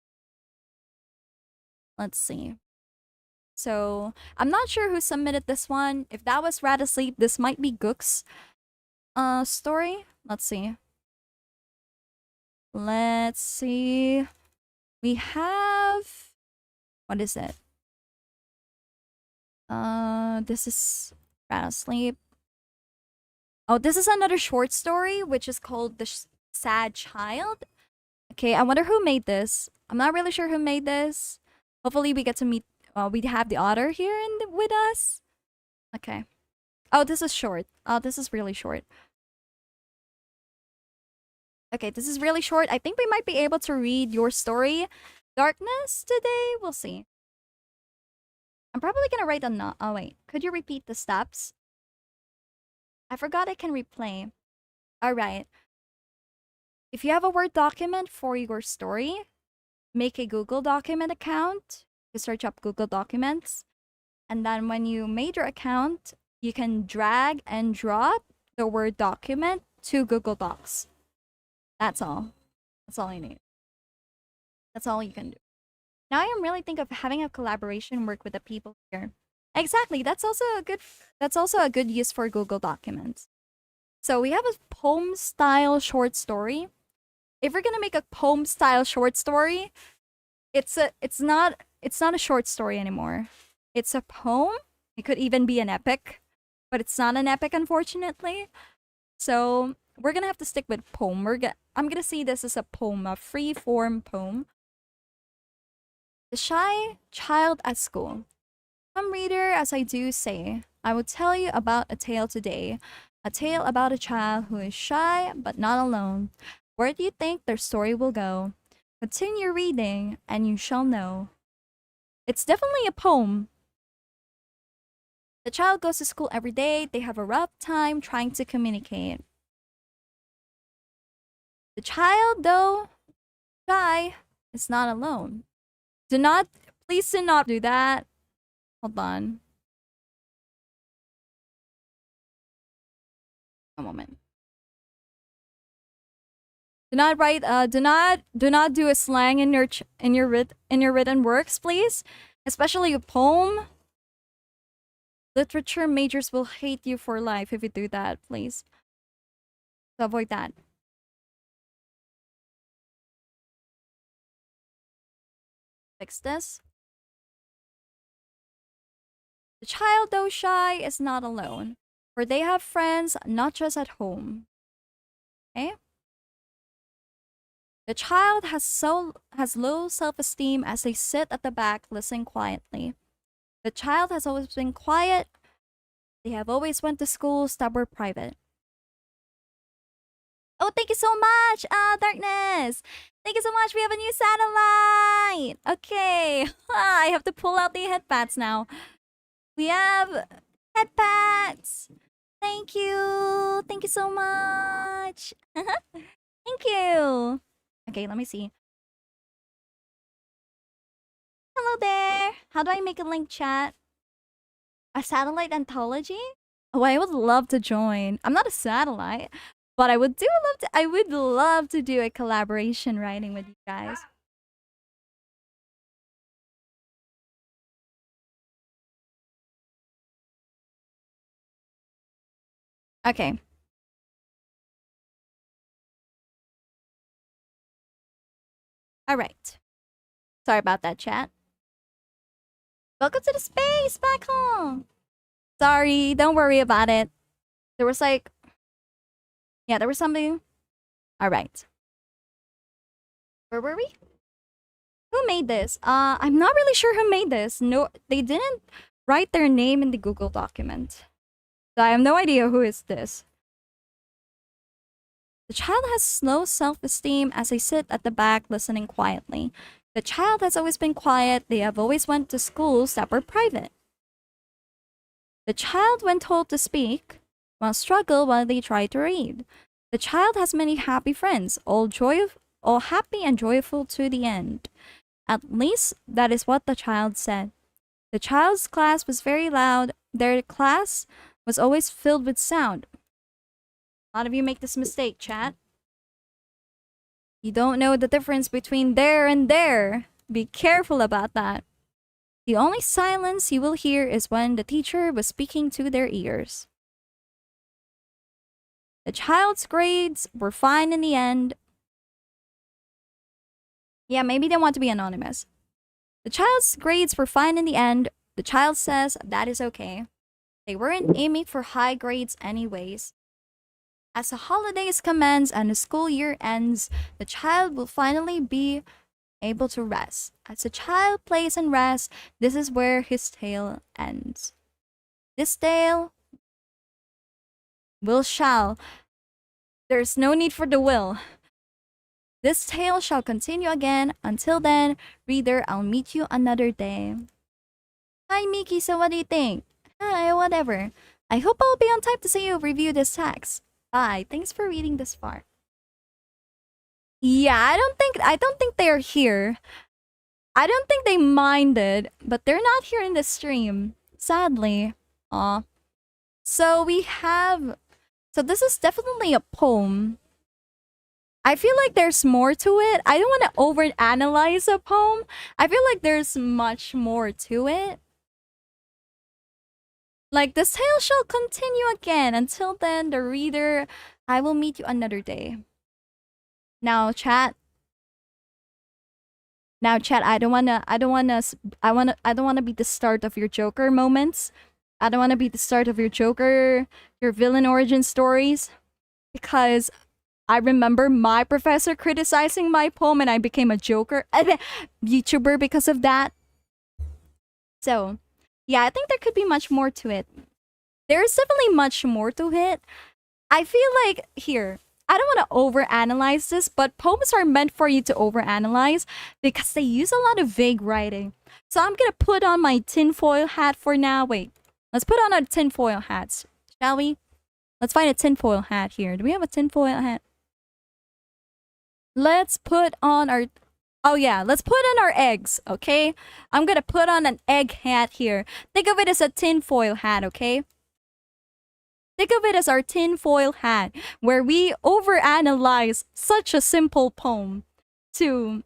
Let's see. So I'm not sure who submitted this one. If that was Rat Asleep, this might be Gook's story. Let's see. Let's see. We have... What is it? This is Rat Asleep. Oh, this is another short story, which is called The Sad Child. Okay, I wonder who made this. I'm not really sure who made this. Hopefully we get to meet... we have the author here with us. Okay. Oh, this is short. Oh, this is really short. Okay, this is really short. I think we might be able to read your story, Darkness, today. We'll see. I'm probably gonna write a oh, wait. Could you repeat the steps? I forgot I can replay. Alright. If you have a Word document for your story, make a Google document account. You search up Google Documents. And then when you made your account, you can drag and drop the Word document to Google Docs. That's all. That's all you need. That's all you can do. Now I am really thinking of having a collaboration work with the people here. Exactly. That's also a good use for Google Documents. So we have a poem style short story. If we're gonna make a poem style short story, it's not a short story anymore. It's a poem. It could even be an epic, but it's not an epic, unfortunately. So we're gonna have to stick with poem. I'm gonna see this as a poem, a free form poem. The Shy Child at School. Come reader, as I do say, I will tell you about a tale today A tale about a child who is shy but not alone. Where do you think their story will go? Continue reading and you shall know. It's definitely a poem. The child goes to school every day. They have a rough time trying to communicate. The child, though shy, is not alone. Please do not do that. Hold on. A moment. Do not write. Do not do a slang in your written works, please. Especially a poem. Literature majors will hate you for life if you do that, please. So avoid that. Fix this. The child, though shy, is not alone, for they have friends not just at home. Okay? The child has low self-esteem as they sit at the back listening quietly. The child has always been quiet. They have always went to schools that were private. Oh, thank you so much, Darkness! Thank you so much, we have a new satellite! Okay, I have to pull out the headpads now. We have headpads! Thank you so much! Thank you! Okay, let me see. Hello there! How do I make a link chat? A satellite anthology? Oh, I would love to join. I'm not a satellite, but I would love to do a collaboration writing with you guys. Okay. All right. Sorry about that, chat. Welcome to the space back home. Sorry, don't worry about it. There was like, yeah, there was something. All right. Where were we? Who made this? I'm not really sure who made this. No, they didn't write their name in the Google document. So I have no idea who is this. The child has low self-esteem as they sit at the back listening quietly. The child has always been quiet. They have always went to schools that were private. The child, when told to speak, must struggle while they try to read. The child has many happy friends, all happy and joyful to the end. At least that is what the child said. The child's class was very loud. Their class was always filled with sound. A lot of you make this mistake, chat. You don't know the difference between there and there. Be careful about that. The only silence you will hear is when the teacher was speaking to their ears. The child's grades were fine in the end. Yeah, maybe they want to be anonymous. The child's grades were fine in the end. The child says that is okay. They weren't aiming for high grades anyways. As the holidays commence and the school year ends, the child will finally be able to rest. As the child plays and rests, this is where his tale ends. This tale shall. There's no need for the will. This tale shall continue again. Until then, reader, I'll meet you another day. Hi, Miki, so what do you think? Hi, whatever. I hope I'll be on time to see you review this text. Bye. Thanks for reading this far. Yeah, I don't think they're here. I don't think they minded, but they're not here in the stream. Sadly. Aw. So this is definitely a poem. I feel like there's more to it. I don't want to overanalyze a poem. I feel like there's much more to it. Like, the tale shall continue again. Until then, the reader, I will meet you another day. Now, chat, I don't wanna be the start of your Joker moments. I don't wanna be the start of your Joker, your villain origin stories. Because I remember my professor criticizing my poem and I became a Joker VTuber because of that. So, yeah, I think there could be much more to it. There's definitely much more to it. I feel like here, I don't want to overanalyze this, but poems are meant for you to overanalyze because they use a lot of vague writing. So I'm gonna put on my tinfoil hat for now. Wait, let's put on our tinfoil hats, shall we? Let's find a tinfoil hat here. Do we have a tinfoil hat? Let's put on our... Oh yeah, let's put on our eggs, okay? I'm gonna put on an egg hat here. Think of it as a tinfoil hat, okay? Think of it as our tinfoil hat, where we overanalyze such a simple poem to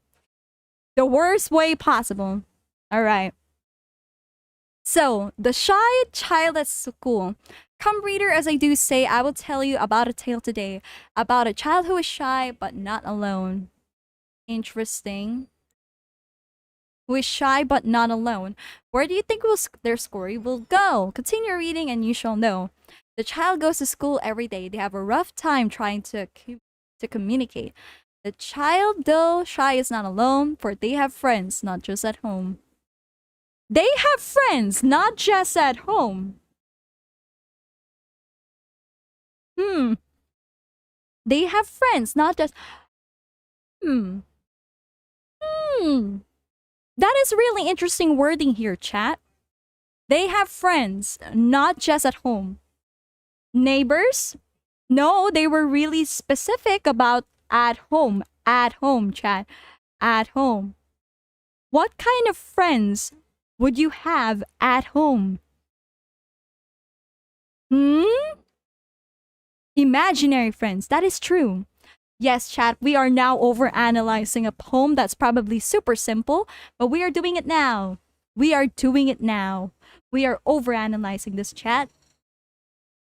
the worst way possible. Alright. So, the shy child at school. Come, reader, as I do say, I will tell you about a tale today, about a child who is shy but not alone. Interesting. Who is shy but not alone. Where do you think their story will go? Continue reading and you shall know. The child goes to school every day. They have a rough time trying to communicate. The child, though shy, is not alone, for they have friends, not just at home. They have friends, not just at home. They have friends, not just... That is really interesting wording here, chat. They have friends, not just at home. Neighbors? No, they were really specific about at home. At home, chat. At home. What kind of friends would you have at home? Imaginary friends. That is true. Yes, chat, we are now overanalyzing a poem that's probably super simple, but we are doing it now. We are doing it now. We are overanalyzing this, chat.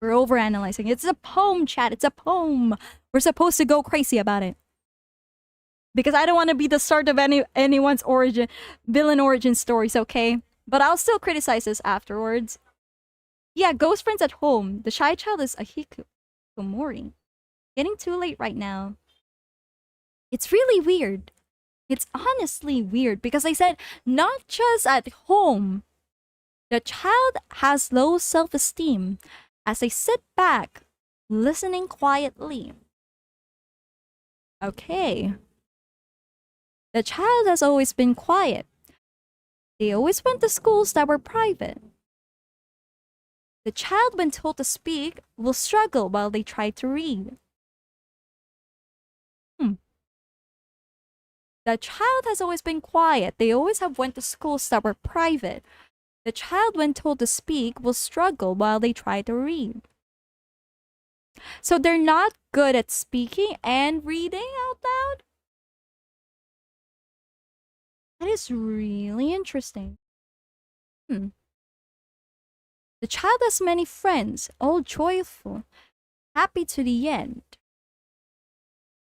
We're overanalyzing. It's a poem, chat. It's a poem. We're supposed to go crazy about it. Because I don't want to be the start of anyone's villain origin stories, okay? But I'll still criticize this afterwards. Yeah, ghost friends at home. The shy child is a hikikomori. Getting too late right now. It's really weird. It's honestly weird because I said not just at home. The child has low self-esteem as they sit back, listening quietly. Okay. The child has always been quiet. They always went to schools that were private. The child, when told to speak, will struggle while they try to read. The child has always been quiet. They always have went to schools that were private. The child, when told to speak, will struggle while they try to read. So they're not good at speaking and reading out loud? That is really interesting. The child has many friends, all joyful, happy to the end.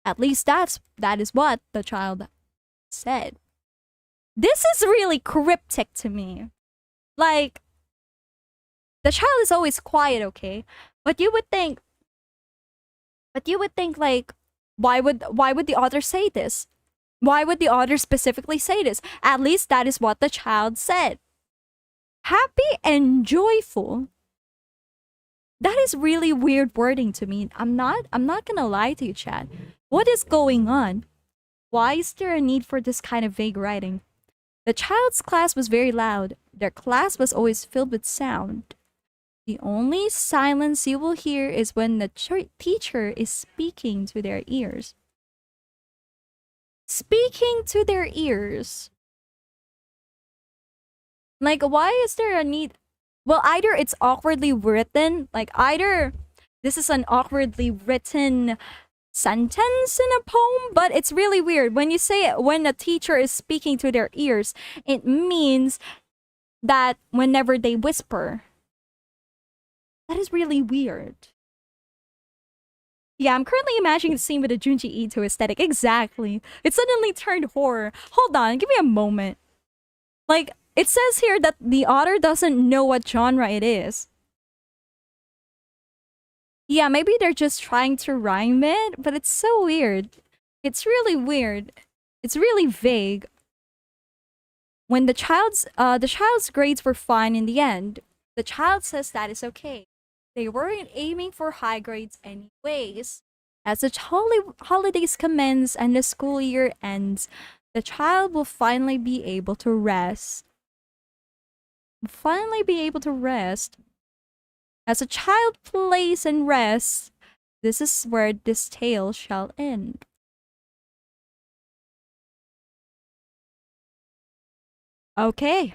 At least that is what the child said. This is really cryptic to me. Like, the child is always quiet, okay? But you would think like, why would the author say this? Why would the author specifically say this? At least that is what the child said. Happy and joyful. That is really weird wording to me. I'm not gonna lie to you, chat. What is going on? Why is there a need for this kind of vague writing? The child's class was very loud. Their class was always filled with sound. The only silence you will hear is when the teacher is speaking to their ears. Speaking to their ears. Like, why is there a need? Well, either it's awkwardly written, like either this is an awkwardly written sentence in a poem, but it's really weird. When you say it, when a teacher is speaking to their ears, it means that whenever they whisper. That is really weird. Yeah, I'm currently imagining the scene with the Junji Ito aesthetic. Exactly. It suddenly turned horror. Hold on, give me a moment. Like, it says here that the author doesn't know what genre it is. Yeah, maybe they're just trying to rhyme it, but it's so weird. It's really weird. It's really vague. When the child's grades were fine in the end, the child says that is okay. They weren't aiming for high grades anyways. As the holidays commence and the school year ends, the child will finally be able to rest. Finally be able to rest. As a child plays and rests, this is where this tale shall end. Okay.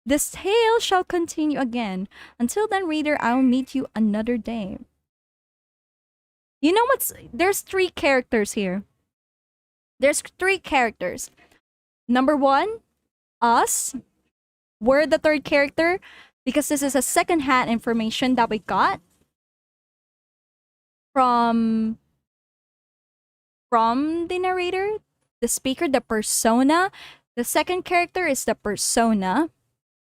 This tale shall continue again. Until then, reader, I'll meet you another day. You know what's... There's 3 characters here. There's 3 characters. Number 1, us. We're the 3rd character because this is a second-hand information that we got from the narrator, the speaker, the persona. The 2nd character is the persona.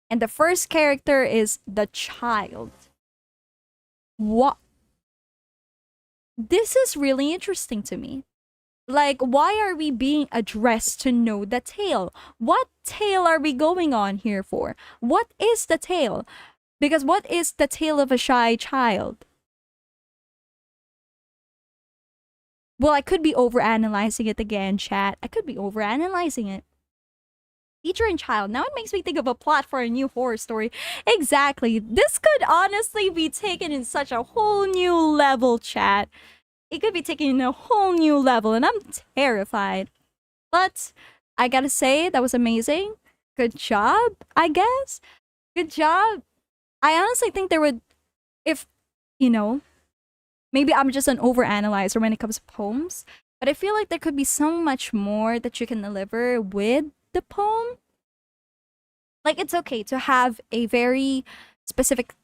And the 1st character is the child. What? This is really interesting to me. Like, why are we being addressed to know the tale? What tale are we going on here for? What is the tale? Because what is the tale of a shy child? Well, I could be overanalyzing it again, chat. I could be overanalyzing it. Teacher and child. Now it makes me think of a plot for a new horror story. Exactly. This could honestly be taken in such a whole new level, chat. It could be taken in a whole new level, and I'm terrified. But I gotta say, that was amazing. Good job, I guess. Good job. I honestly think there would, if, you know, maybe I'm just an overanalyzer when it comes to poems, but I feel like there could be so much more that you can deliver with the poem. Like, it's okay to have a very specific,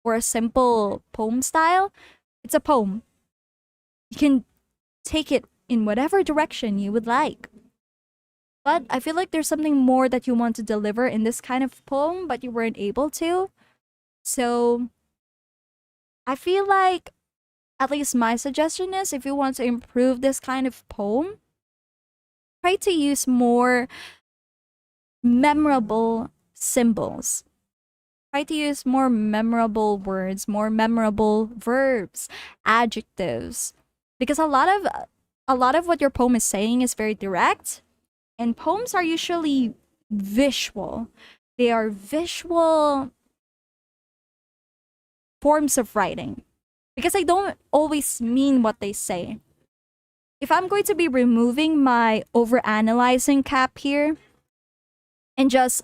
or a simple poem style. It's a poem. You can take it in whatever direction you would like. But I feel like there's something more that you want to deliver in this kind of poem, but you weren't able to. So I feel like, at least my suggestion is, if you want to improve this kind of poem, try to use more memorable symbols. Try to use more memorable words, more memorable verbs, adjectives. Because a lot of what your poem is saying is very direct, and poems are usually visual. They are visual forms of writing. Because I don't always mean what they say. If I'm going to be removing my overanalyzing cap here and just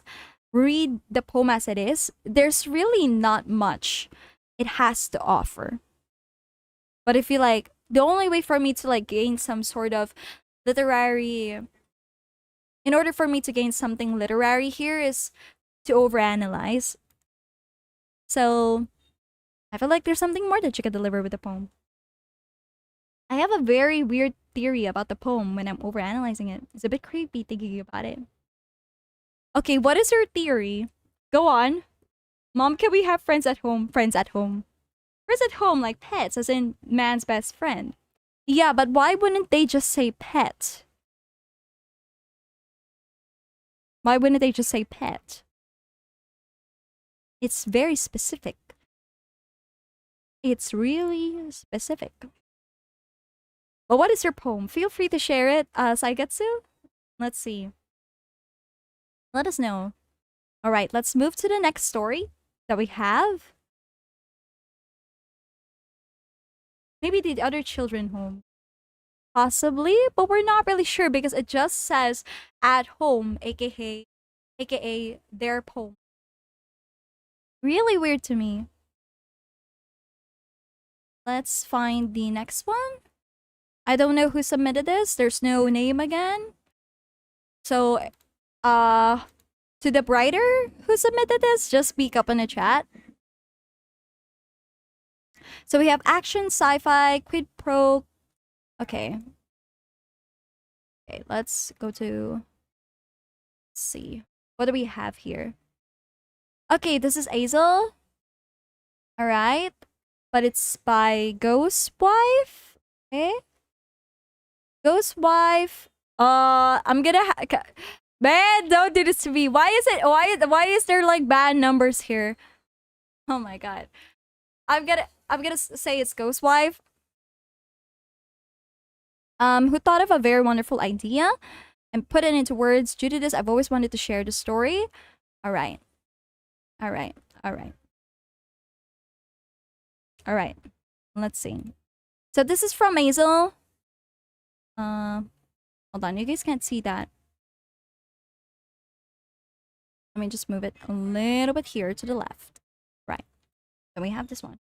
read the poem as it is, there's really not much it has to offer. But I feel like the only way for me to like gain some sort of literary, in order for me to gain something literary here, is to overanalyze. So I feel like there's something more that you can deliver with the poem. I have a very weird theory about the poem when I'm overanalyzing it. It's a bit creepy thinking about it. Okay, what is your theory? Go on. Mom, can we have friends at home? Friends at home. Friends at home, like pets, as in man's best friend. Yeah, but why wouldn't they just say pet? Why wouldn't they just say pet? It's very specific. It's really specific. Well, what is your poem? Feel free to share it, Saigetsu. Let's see. Let us know. Alright, let's move to the next story that we have. Maybe the other children home. Possibly, but we're not really sure because it just says at home, aka their poem. Really weird to me. Let's find the next one. I don't know who submitted this. There's no name again. So, to the writer who submitted this, just speak up in the chat. So we have action, sci-fi, quid pro. Okay. Okay, let's go to... Let's see. What do we have here? Okay, this is Azel. Alright. But it's by Ghostwife. Okay. Ghostwife. I'm gonna Man, don't do this to me. Why is it? Why is there like bad numbers here? Oh my god. I'm gonna say it's Ghost Wife. Who thought of a very wonderful idea and put it into words. Due to this, I've always wanted to share the story. All right. All right. All right. All right. Let's see. So this is from Hazel. Hold on. You guys can't see that. Let me just move it a little bit here to the left. Right. Then we have this one.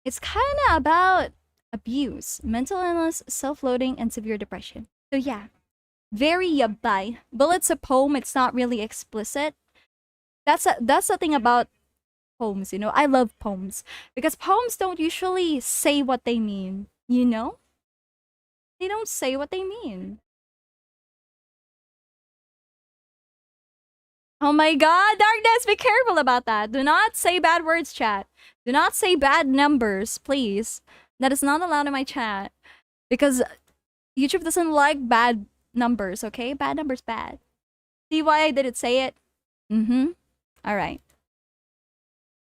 It's kind of about abuse, mental illness, self-loathing, and severe depression. So yeah, very yabai. But it's a poem. It's not really explicit. That's the thing about poems, you know. I love poems because poems don't usually say what they mean, you know? They don't say what they mean. Oh my god, Darkness, be careful about that. Do not say bad words, chat. Do not say bad numbers, please. That is not allowed in my chat. Because YouTube doesn't like bad numbers, okay? Bad numbers, bad. See why I didn't say it? Mm-hmm. Alright.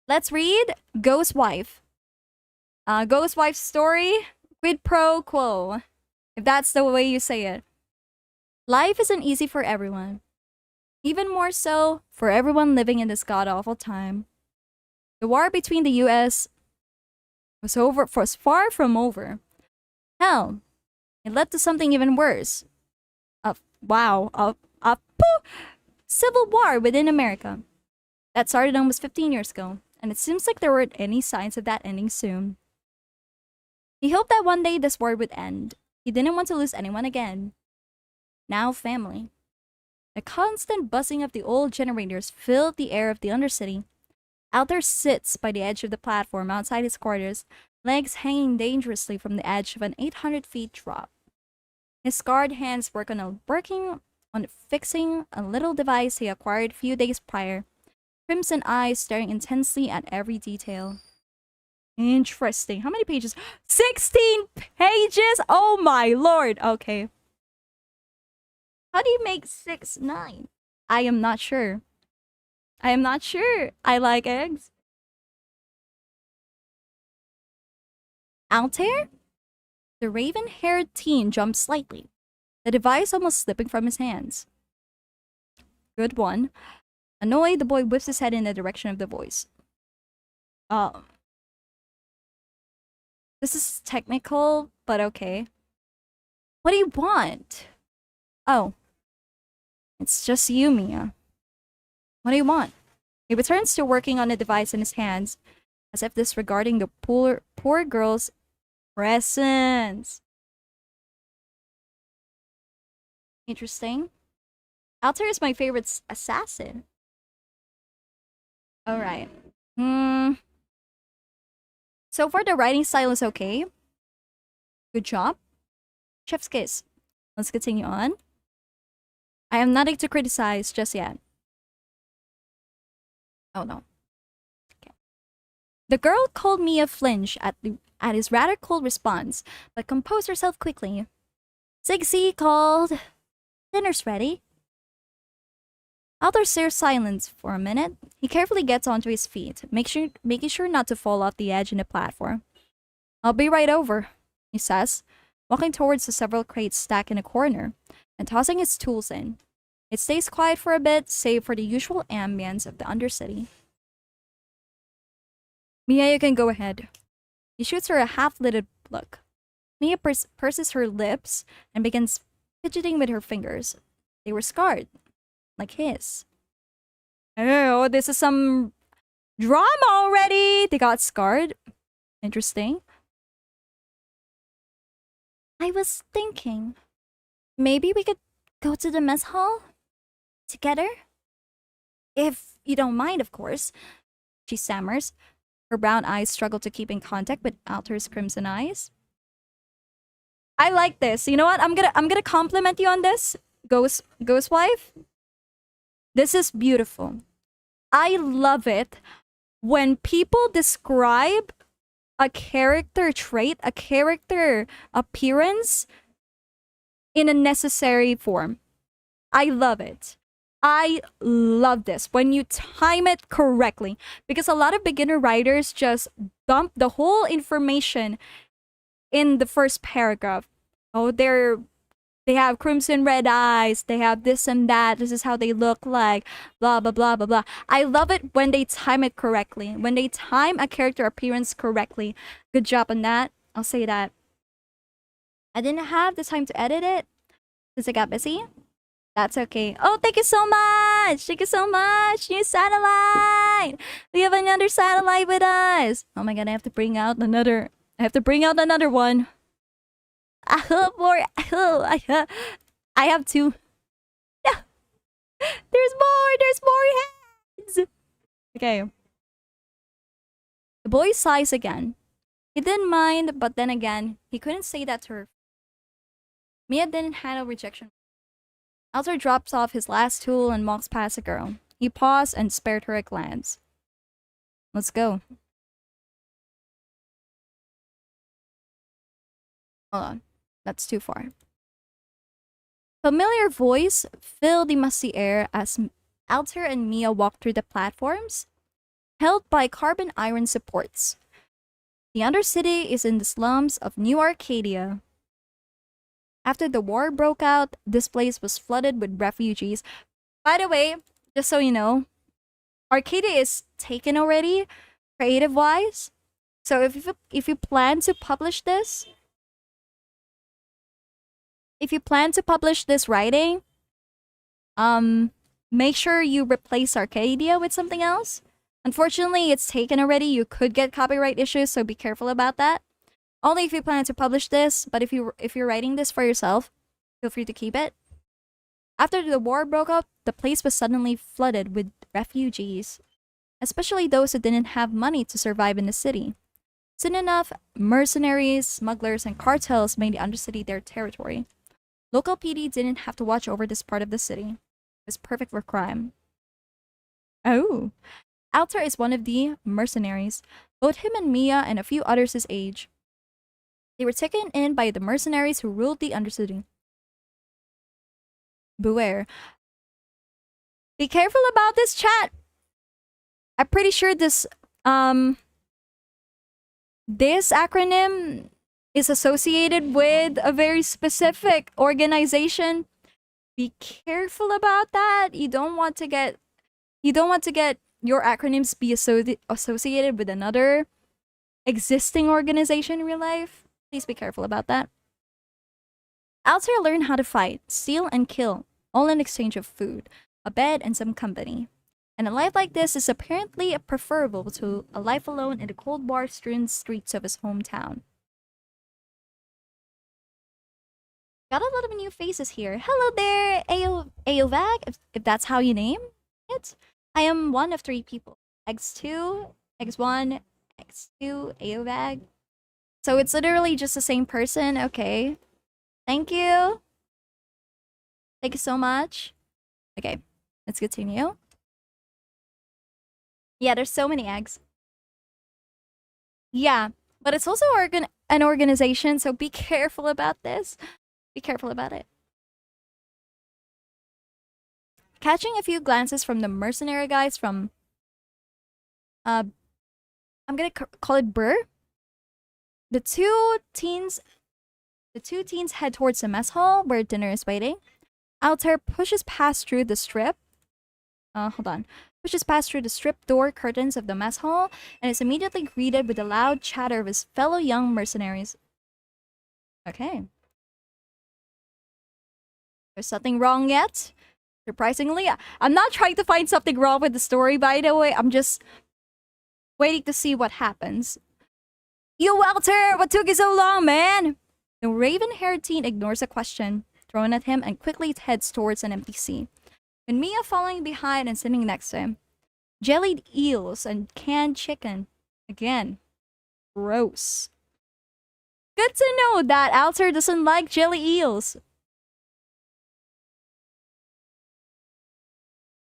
Let's read Ghost Wife. Ghost Wife's story, quid pro quo. If that's the way you say it. Life isn't easy for everyone. Even more so for everyone living in this god-awful time. The war between the US was far from over. Hell, it led to something even worse. A civil war within America. That started almost 15 years ago, and it seems like there weren't any signs of that ending soon. He hoped that one day this war would end. He didn't want to lose anyone again. Now family. The constant buzzing of the old generators filled the air of the Undercity. Alter sits by the edge of the platform outside his quarters, legs hanging dangerously from the edge of an 800-feet drop. His scarred hands working on fixing a little device he acquired a few days prior, crimson eyes staring intensely at every detail. Interesting. How many pages? 16 pages? Oh my lord. Okay. How do you make 6 9? I am not sure. I am not sure. I like eggs. Altair? The raven-haired teen jumped slightly, the device almost slipping from his hands. Good one. Annoyed, the boy whips his head in the direction of the voice. This is technical, but okay. What do you want? Oh. It's just you, Mia. What do you want? He returns to working on the device in his hands, as if disregarding the poor girl's presence. Interesting. Altair is my favorite assassin. Alright. So far, the writing style is okay. Good job. Chef's kiss. Let's continue on. I have nothing to criticize just yet. Oh no. Okay. The girl called me a flinch at his rather cold response, but composed herself quickly. Zigzee called. Dinner's ready. Altair stares silence for a minute. He carefully gets onto his feet, making sure not to fall off the edge in the platform. I'll be right over, he says, walking towards the several crates stacked in a corner, and tossing his tools in. It stays quiet for a bit, save for the usual ambience of the Undercity. Mia, you can go ahead. He shoots her a half-lidded look. Mia purses her lips and begins fidgeting with her fingers. They were scarred, like his. Oh, this is some drama already! They got scarred. Interesting. I was thinking, maybe we could go to the mess hall together? If you don't mind, of course, she stammers. Her brown eyes struggle to keep in contact with Altair's crimson eyes. I like this. You know what? I'm gonna compliment you on this, Ghost Wife. This is beautiful. I love it when people describe a character trait, a character appearance in a necessary form. I love it. I love this when you time it correctly, because a lot of beginner writers just dump the whole information in the first paragraph. Oh, they have crimson red eyes, they have this and that, this is how they look like, blah blah blah blah blah. I love it when they time it correctly. When they time a character appearance correctly. Good job on that. I'll say that. I didn't have the time to edit it since I got busy. That's okay. Oh, thank you so much! Thank you so much! New satellite! We have another satellite with us! Oh my god, I have to bring out another one. More. I have two. No. There's more! There's more heads! Okay. The boy sighs again. He didn't mind, but then again, he couldn't say that to her. Mia didn't handle rejection. Alter drops off his last tool and walks past the girl. He paused and spared her a glance. Let's go. Hold on. That's too far. Familiar voice filled the musty air as Alter and Mia walked through the platforms, held by carbon iron supports. The Undercity is in the slums of New Arcadia. After the war broke out, this place was flooded with refugees. By the way, just so you know, Arcadia is taken already, creative-wise. So if you plan to publish this, writing, make sure you replace Arcadia with something else. Unfortunately, it's taken already. You could get copyright issues, so be careful about that. Only if you plan to publish this, but if you're writing this for yourself, feel free to keep it. After the war broke up, the place was suddenly flooded with refugees, especially those who didn't have money to survive in the city. Soon enough, mercenaries, smugglers, and cartels made the Undercity their territory. Local PD didn't have to watch over this part of the city. It was perfect for crime. Oh. Alter is one of the mercenaries. Both him and Mia and a few others his age. They were taken in by the mercenaries who ruled the Undercity. Beware. Be careful about this, chat! I'm pretty sure this acronym is associated with a very specific organization. Be careful about that. You don't want to get your acronyms be associated with another existing organization in real life. Please be careful about that. Alter learned how to fight, steal, and kill, all in exchange of food, a bed, and some company. And a life like this is apparently preferable to a life alone in the cold bar-strewn streets of his hometown. Got a lot of new faces here. Hello there, Aovag, if that's how you name it. I am one of 3 people. X2, X1, X2, Aovag. So it's literally just the same person. Okay. Thank you. Thank you so much. Okay, let's continue. Yeah, there's so many eggs. Yeah, but it's also an organization, so be careful about this. Be careful about it. Catching a few glances from the mercenary guys from... I'm gonna call it Burr. The two teens head towards the mess hall where dinner is waiting. Altair pushes past through the pushes past through the strip door curtains of the mess hall and is immediately greeted with the loud chatter of his fellow young mercenaries. Okay. There's nothing wrong yet. Surprisingly, I'm not trying to find something wrong with the story, by the way. I'm just waiting to see what happens. You, Walter! What took you so long, man? The raven-haired teen ignores a question thrown at him and quickly heads towards an empty seat. And Mia following behind and sitting next to him. Jellied eels and canned chicken. Again. Gross. Good to know that Alter doesn't like jelly eels.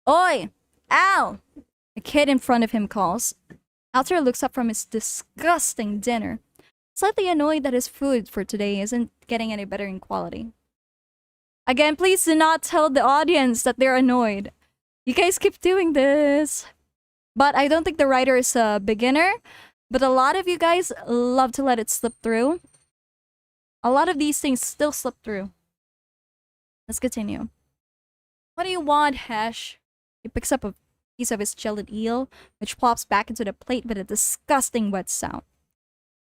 Oi! Al! A kid in front of him calls. Alter looks up from his disgusting dinner, slightly annoyed that his food for today isn't getting any better in quality. Again, please do not tell the audience that they're annoyed. You guys keep doing this. But I don't think the writer is a beginner. But a lot of you guys love to let it slip through. A lot of these things still slip through. Let's continue. What do you want, Hesh? He picks up a piece of his gelatin eel, which plops back into the plate with a disgusting wet sound.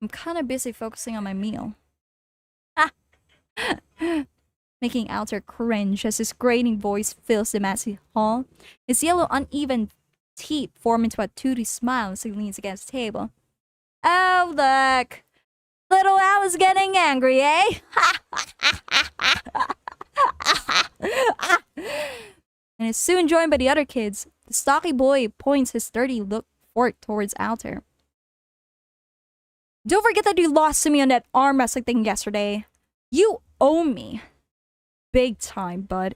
I'm kind of busy focusing on my meal. Making Alter cringe as his grating voice fills the messy hall. His yellow, uneven teeth form into a toothy smile as he leans against the table. Oh, look! Little Al is getting angry, eh? And is soon joined by the other kids. The stocky boy points his dirty fork towards Alter. Don't forget that you lost to me on that arm wrestling thing yesterday. You owe me. Big time, bud.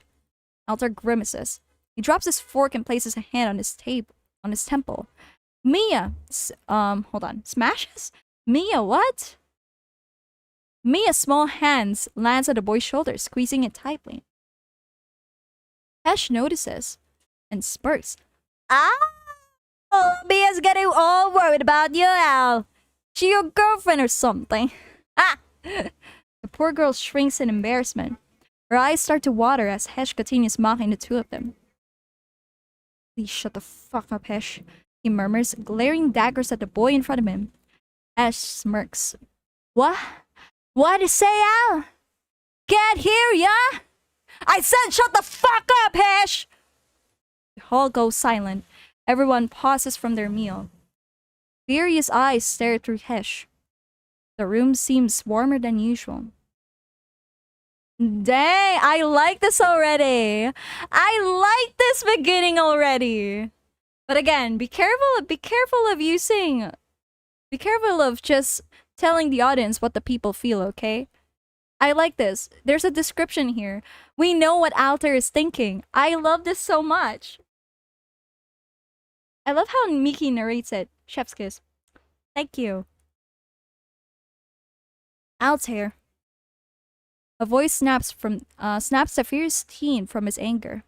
Alter grimaces. He drops his fork and places a hand on his temple. Mia, hold on. Smashes? Mia, what? Mia's small hands lands on the boy's shoulder, squeezing it tightly. Hesh notices and smirks. Oh, Mia's getting all worried about you, Al. She your girlfriend or something. The poor girl shrinks in embarrassment. Her eyes start to water as Hesh continues mocking the two of them. Please shut the fuck up, Hesh, he murmurs, glaring daggers at the boy in front of him. Hesh smirks. What? What'd you say, Al? Get here, yeah? I said shut the fuck up, Hesh! The hall goes silent. Everyone pauses from their meal. Furious eyes stare through Hesh. The room seems warmer than usual. Dang, I like this already. I like this beginning already. But again, be careful of just telling the audience what the people feel, okay? I like this. There's a description here. We know what Alter is thinking. I love this so much. I love how Miki narrates it. Chef's kiss. Thank you. Alter. A voice snaps the fierce teen from his anger.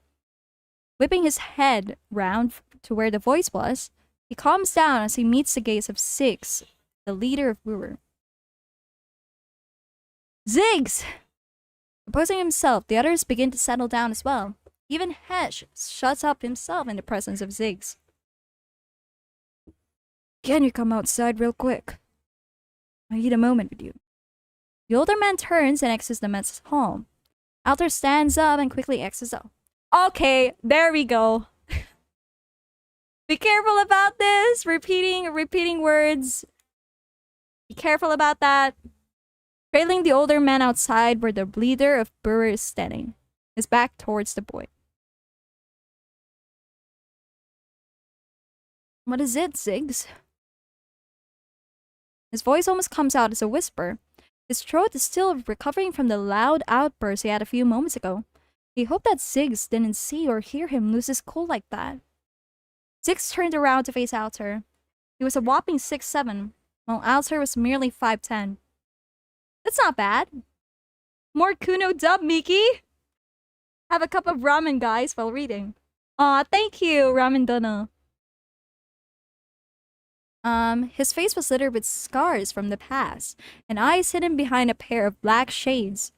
Whipping his head round to where the voice was, he calms down as he meets the gaze of Ziggs, the leader of Vtuber. Ziggs! Opposing himself, the others begin to settle down as well. Even Hesh shuts up himself in the presence of Ziggs. Can you come outside real quick? I need a moment with you. The older man turns and exits the men's hall. Alter stands up and quickly exits out. Okay, there we go. Be careful about this. Repeating words. Be careful about that. Trailing the older man outside where the leader of Vtuber is standing, his back towards the boy. What is it, Ziggs? His voice almost comes out as a whisper. His throat is still recovering from the loud outburst he had a few moments ago. He hoped that Ziggs didn't see or hear him lose his cool like that. Ziggs turned around to face Alter. He was a whopping 6'7", while Alter was merely 5'10". That's not bad. More Kuno dub, Miki! Have a cup of ramen, guys, while reading. Aw, thank you, Ramen Donna. His face was littered with scars from the past, and eyes hidden behind a pair of black shades.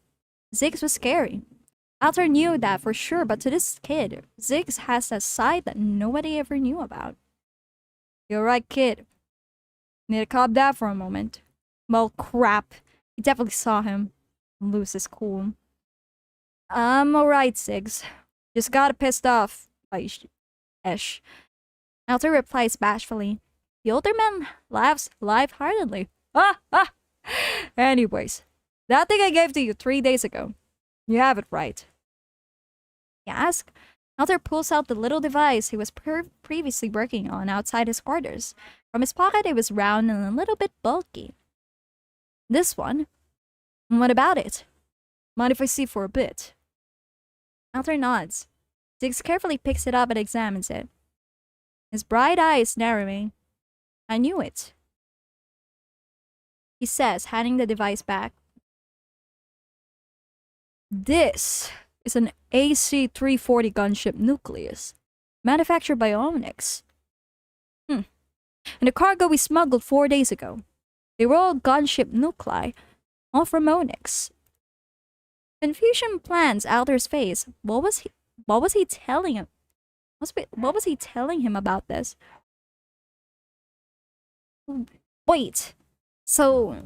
Ziggs was scary. Alter knew that for sure, but to this kid, Ziggs has a side that nobody ever knew about. You're right, kid. Need to calm down for a moment. Well, crap. He definitely saw him lose his cool. I'm alright, Ziggs. Just got pissed off by Hesh. Alter replies bashfully. The older man laughs lightheartedly. Anyways, that thing I gave to you 3 days ago. You have it right. He asks. Alter pulls out the little device he was previously working on outside his quarters. From his pocket, it was round and a little bit bulky. This one? What about it? Mind if I see for a bit? Alter nods. Ziggs carefully picks it up and examines it. His bright eyes narrowing. I knew it. He says, handing the device back. This is an AC-340 gunship nucleus, manufactured by Onyx. And the cargo we smuggled 4 days ago. They were all gunship nuclei, all from Onyx. Confusion plans Alder's face. What was he telling him? What was he telling him about this? Wait. So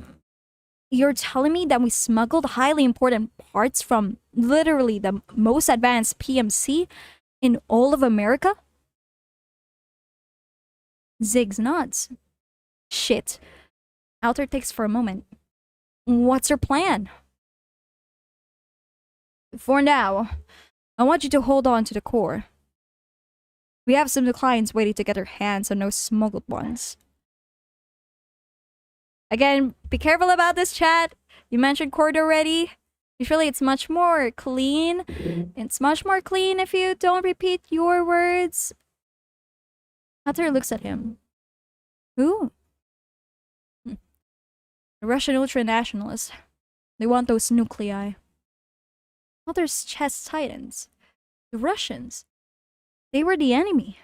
you're telling me that we smuggled highly important parts from literally the most advanced PMC in all of America? Ziggs nods. Shit. Alter thinks for a moment. What's your plan? For now, I want you to hold on to the core. We have some clients waiting to get their hands on those smuggled ones. Again, be careful about this, chat. You mentioned cord already. Usually it's much more clean. It's much more clean if you don't repeat your words. Alter looks at him. Who? The Russian ultranationalists. They want those nuclei. Alter's chest tightens. The Russians. They were the enemy.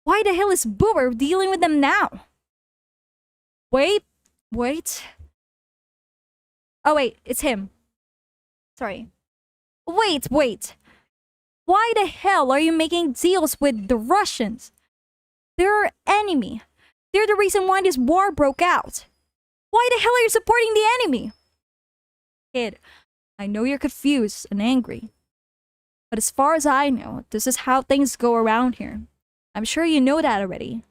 Why the hell is Boober dealing with them now? Wait. Oh wait, it's him. Sorry. Wait. Why the hell are you making deals with the Russians? They're our enemy. They're the reason why this war broke out. Why the hell are you supporting the enemy? Kid, I know you're confused and angry. But as far as I know, this is how things go around here. I'm sure you know that already.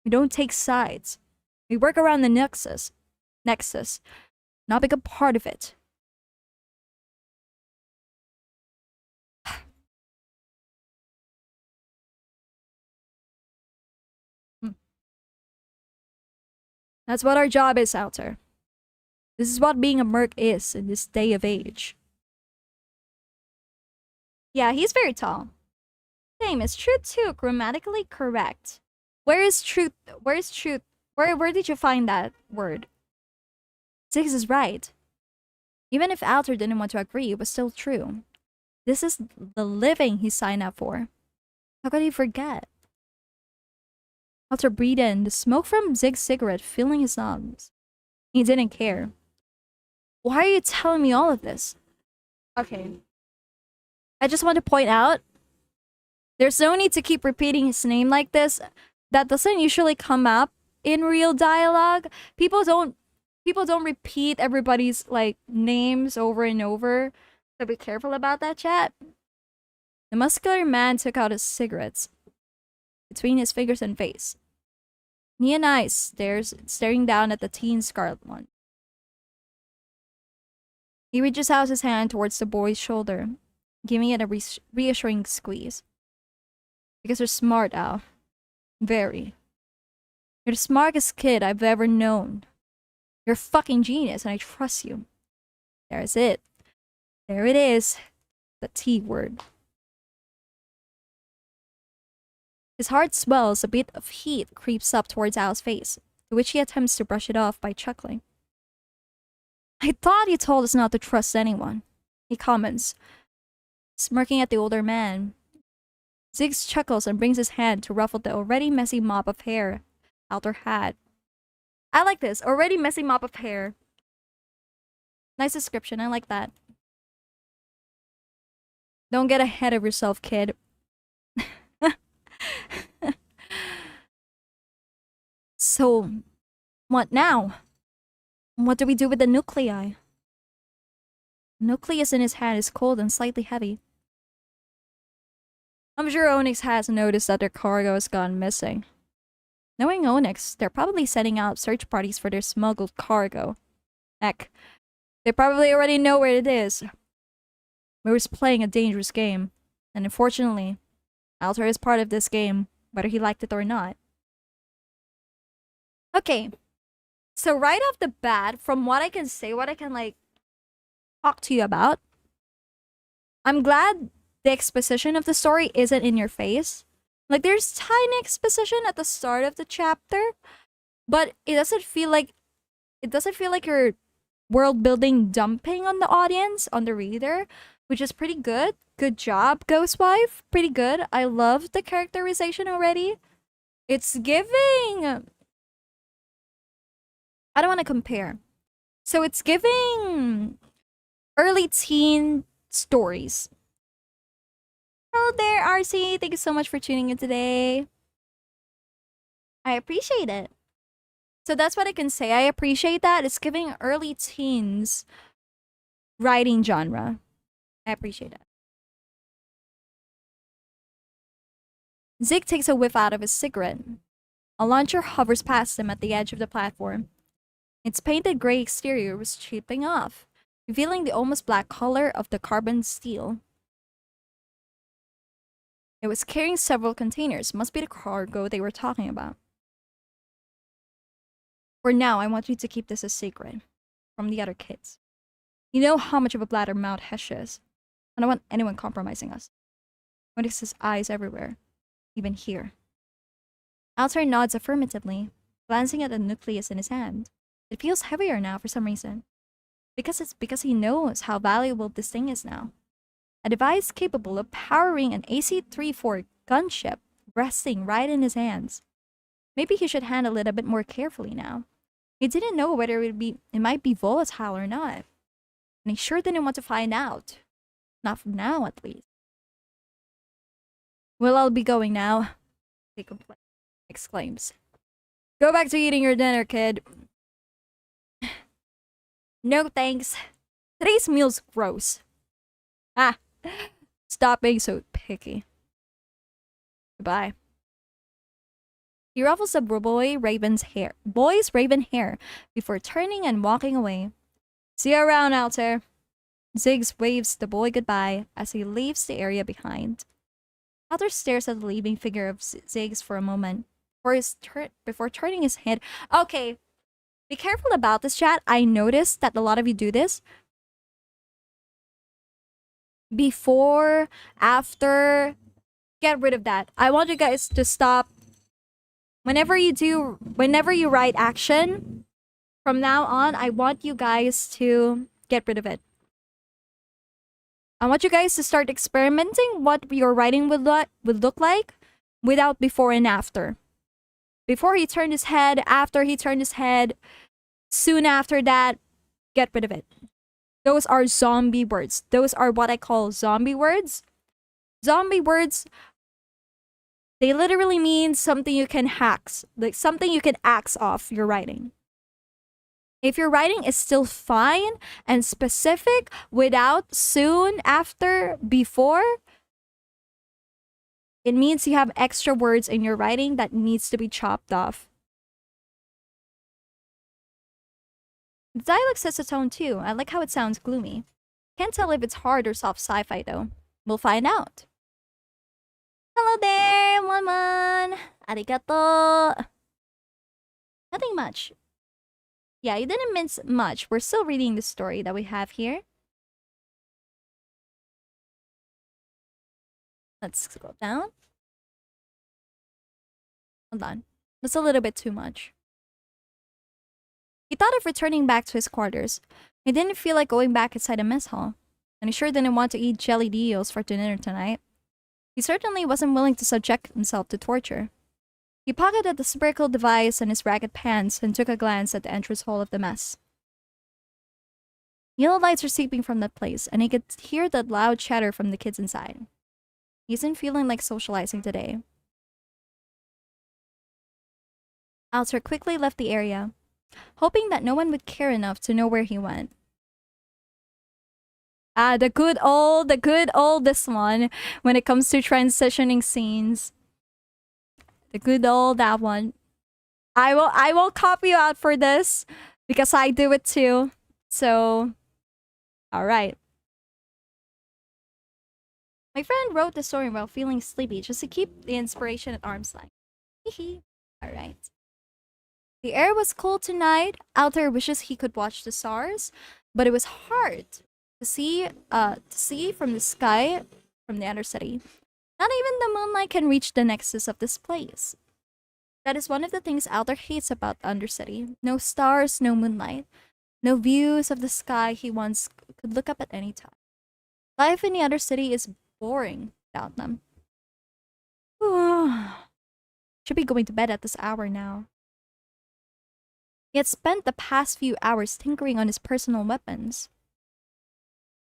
We don't take sides. We work around the nexus, not become part of it. That's what our job is, Alter. This is what being a merc is in this day of age. Yeah, he's very tall. Same, is truth too grammatically correct? Where is truth? Where did you find that word? Ziggs is right. Even if Alter didn't want to agree, it was still true. This is the living he signed up for. How could he forget? Alter breathed in, the smoke from Ziggs' cigarette filling his lungs. He didn't care. Why are you telling me all of this? Okay. I just want to point out, there's no need to keep repeating his name like this. That doesn't usually come up in real dialogue. People don't repeat everybody's like names over and over. So be careful about that, chat. The muscular man took out his cigarettes between his fingers and face. Neon eyes staring down at the teen scarlet one. He reaches out his hand towards the boy's shoulder, giving it a reassuring squeeze. Because you're smart, Al. Very. You're the smartest kid I've ever known. You're a fucking genius, and I trust you. There's it. There it is. The T word. His heart swells, a bit of heat creeps up towards Al's face, to which he attempts to brush it off by chuckling. I thought you told us not to trust anyone, he comments, smirking at the older man. Ziggs chuckles and brings his hand to ruffle the already messy mop of hair Alter had. I like this. Already messy mop of hair. Nice description. I like that. Don't get ahead of yourself, kid. So, what now? What do we do with the nuclei? The nucleus in his hand is cold and slightly heavy. I'm sure Onyx has noticed that their cargo has gone missing. Knowing Onyx, they're probably setting out search parties for their smuggled cargo. Heck, they probably already know where it is. We're just playing a dangerous game, and unfortunately, Alter is part of this game, whether he liked it or not. Okay, so right off the bat, from what I can say, what I can like talk to you about, I'm glad the exposition of the story isn't in your face. Like, there's tiny exposition at the start of the chapter, but it doesn't feel like you're world building dumping on the audience, on the reader, which is pretty good. Good job, Ghostwife. Pretty good. I love the characterization already. It's giving... I don't want to compare. So it's giving early teen stories. Hello there, RC. Thank you so much for tuning in today. I appreciate it. So that's what I can say. I appreciate that. It's giving early teens writing genre. I appreciate it. Zig takes a whiff out of his cigarette. A launcher hovers past him at the edge of the platform. Its painted gray exterior was chipping off, revealing the almost black color of the carbon steel. It was carrying several containers. Must be the cargo they were talking about. For now, I want you to keep this a secret from the other kids. You know how much of a blabbermouth Hesh is. I don't want anyone compromising us. Notice his eyes everywhere, even here. Altair nods affirmatively, glancing at the nucleus in his hand. It feels heavier now for some reason. Because he knows how valuable this thing is now. A device capable of powering an AC-34 gunship resting right in his hands. Maybe he should handle it a bit more carefully now. He didn't know whether it might be volatile or not. And he sure didn't want to find out. Not for now, at least. Well, I'll be going now, he exclaims. Go back to eating your dinner, kid. No thanks. Today's meal's gross. Ah, stop being so picky. Goodbye. He ruffles the boy's raven hair before turning and walking away. See you around, Altair. Ziggs waves the boy goodbye as he leaves the area behind. Altair stares at the leaving figure of Ziggs for a moment before turning his head. Okay, be careful about this, chat. I noticed that a lot of you do this. Before, after, get rid of that. I want you guys to stop. Whenever you write action, from now on, I want you guys to get rid of it. I want you guys to start experimenting what your writing would look like without before and after. Before he turned his head, after he turned his head, soon after that, get rid of it. Those are zombie words. Those are what I call zombie words. Zombie words, they literally mean something you can hacks, like something you can axe off your writing. If your writing is still fine and specific without soon, after, before, it means you have extra words in your writing that needs to be chopped off. The dialogue sets a tone too. I like how it sounds gloomy. Can't tell if it's hard or soft sci-fi though. We'll find out. Hello there, Monmon! Arigato! Nothing much. Yeah, you didn't mince much. We're still reading the story that we have here. Let's scroll down. Hold on. That's a little bit too much. He thought of returning back to his quarters. He didn't feel like going back inside the mess hall. And he sure didn't want to eat jelly deals for dinner tonight. He certainly wasn't willing to subject himself to torture. He pocketed the spherical device in his ragged pants and took a glance at the entrance hall of the mess. Yellow lights were seeping from that place, and he could hear the loud chatter from the kids inside. He isn't feeling like socializing today. Altair quickly left the area, hoping that no one would care enough to know where he went. Ah, the good old this one, when it comes to transitioning scenes. The good old that one. I will copy you out for this because I do it too. So, all right. My friend wrote the story while feeling sleepy just to keep the inspiration at arm's length. Hehe. All right. The air was cold tonight. Altair wishes he could watch the stars, but it was hard to see from the sky from the Undercity. Not even the moonlight can reach the nexus of this place. That is one of the things Altair hates about the Undercity. No stars, no moonlight. No views of the sky he once could look up at any time. Life in the other city is boring without them. Should be going to bed at this hour now. He had spent the past few hours tinkering on his personal weapons.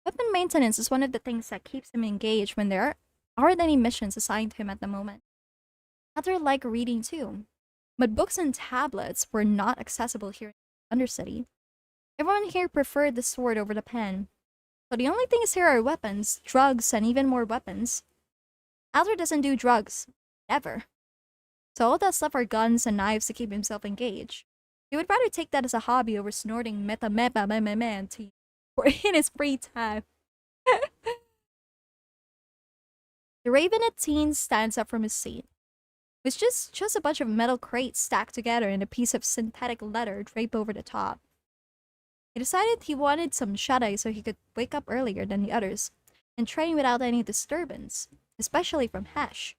Weapon maintenance is one of the things that keeps him engaged when there aren't any missions assigned to him at the moment. Other like reading too, but books and tablets were not accessible here in Undercity. Everyone here preferred the sword over the pen. So the only things here are weapons, drugs, and even more weapons. Alter doesn't do drugs. Ever. So all that stuff are guns and knives to keep himself engaged. He would rather take that as a hobby over snorting meta tea in his free time. The Ravenet teen stands up from his seat. It's just a bunch of metal crates stacked together and a piece of synthetic leather draped over the top. He decided he wanted some shut-eye so he could wake up earlier than the others and train without any disturbance, especially from Hesh.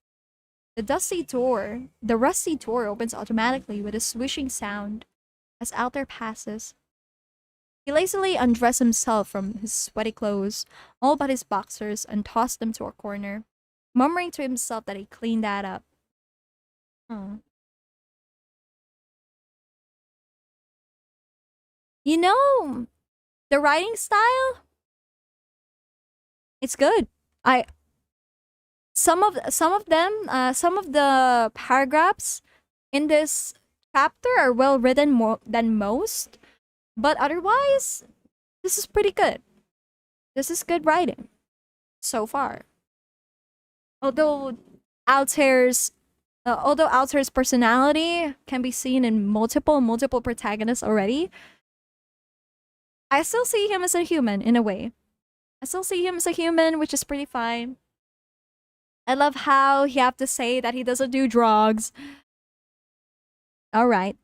The rusty door opens automatically with a swishing sound as Alter passes. He lazily undressed himself from his sweaty clothes, all but his boxers, and tossed them to a corner, murmuring to himself that he cleaned that up. You know, the writing style, it's good. Some of the paragraphs in this chapter are well written more than most, but otherwise, this is pretty good. This is good writing so far. Although Altair's personality can be seen in multiple protagonists already, I still see him as a human in a way. I still see him as a human, which is pretty fine. I love how he have to say that he doesn't do drugs. Alright,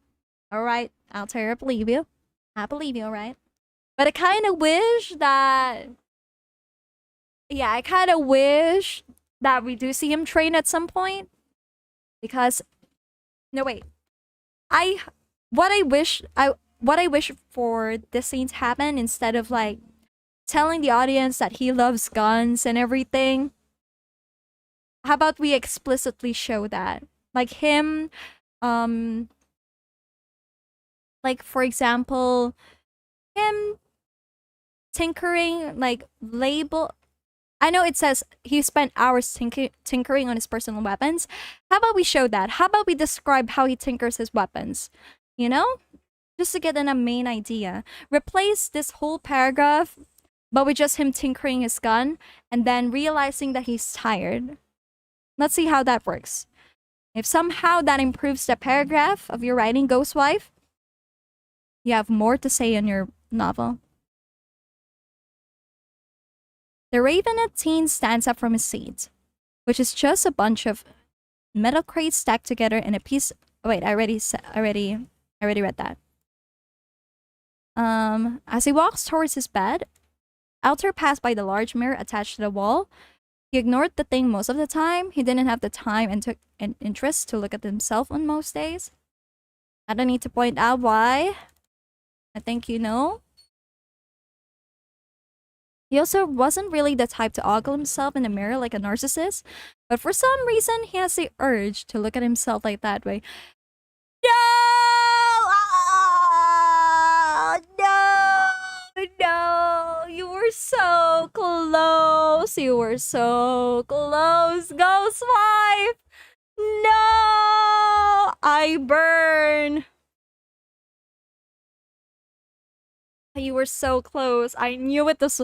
Altair, I believe you. Alright. But I kind of wish that... Yeah, I kind of wish that we do see him train at some point. Because... No, wait. What I wish for this scene to happen, instead of like telling the audience that he loves guns and everything, how about we explicitly show that? Like him, like for example, him tinkering, like label. I know it says he spent hours tinkering on his personal weapons. How about we show that? How about we describe how he tinkers his weapons? You know? Just to get a main idea. Replace this whole paragraph, but with just him tinkering his gun, and then realizing that he's tired. Let's see how that works. If somehow that improves the paragraph of your writing, Ghostwife, you have more to say in your novel. The Ravenet teen stands up from his seat, which is just a bunch of metal crates stacked together in a piece... Wait, I already read that. As he walks towards his bed, Alter passed by the large mirror attached to the wall. He ignored the thing most of the time. He didn't have the time and took an interest to look at himself on most days. I don't need to point out why. I think you know. He also wasn't really the type to ogle himself in the mirror like a narcissist, but for some reason he has the urge to look at himself like that way. No! No! You were so close! You were so close, Ghostwife! No! I burn! You were so close. I knew it this...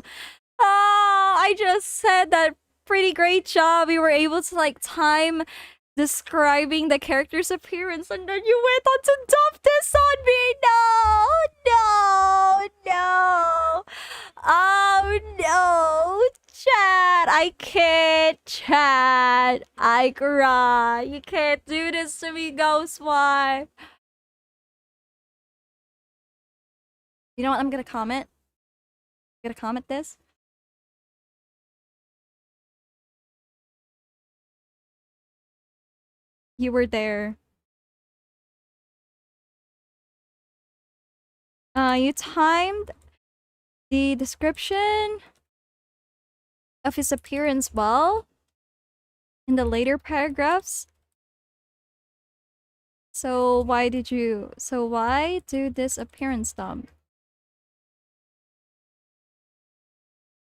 Oh, I just said that pretty great job. You were able to like time describing the character's appearance, and then you went on to dump this on me. No. Oh no, chat. I can't, chat. I cry. You can't do this to me, Ghostwife. You know what? I'm gonna comment. I'm gonna comment this. You were there. You timed the description of his appearance well in the later paragraphs. So why do this appearance dump?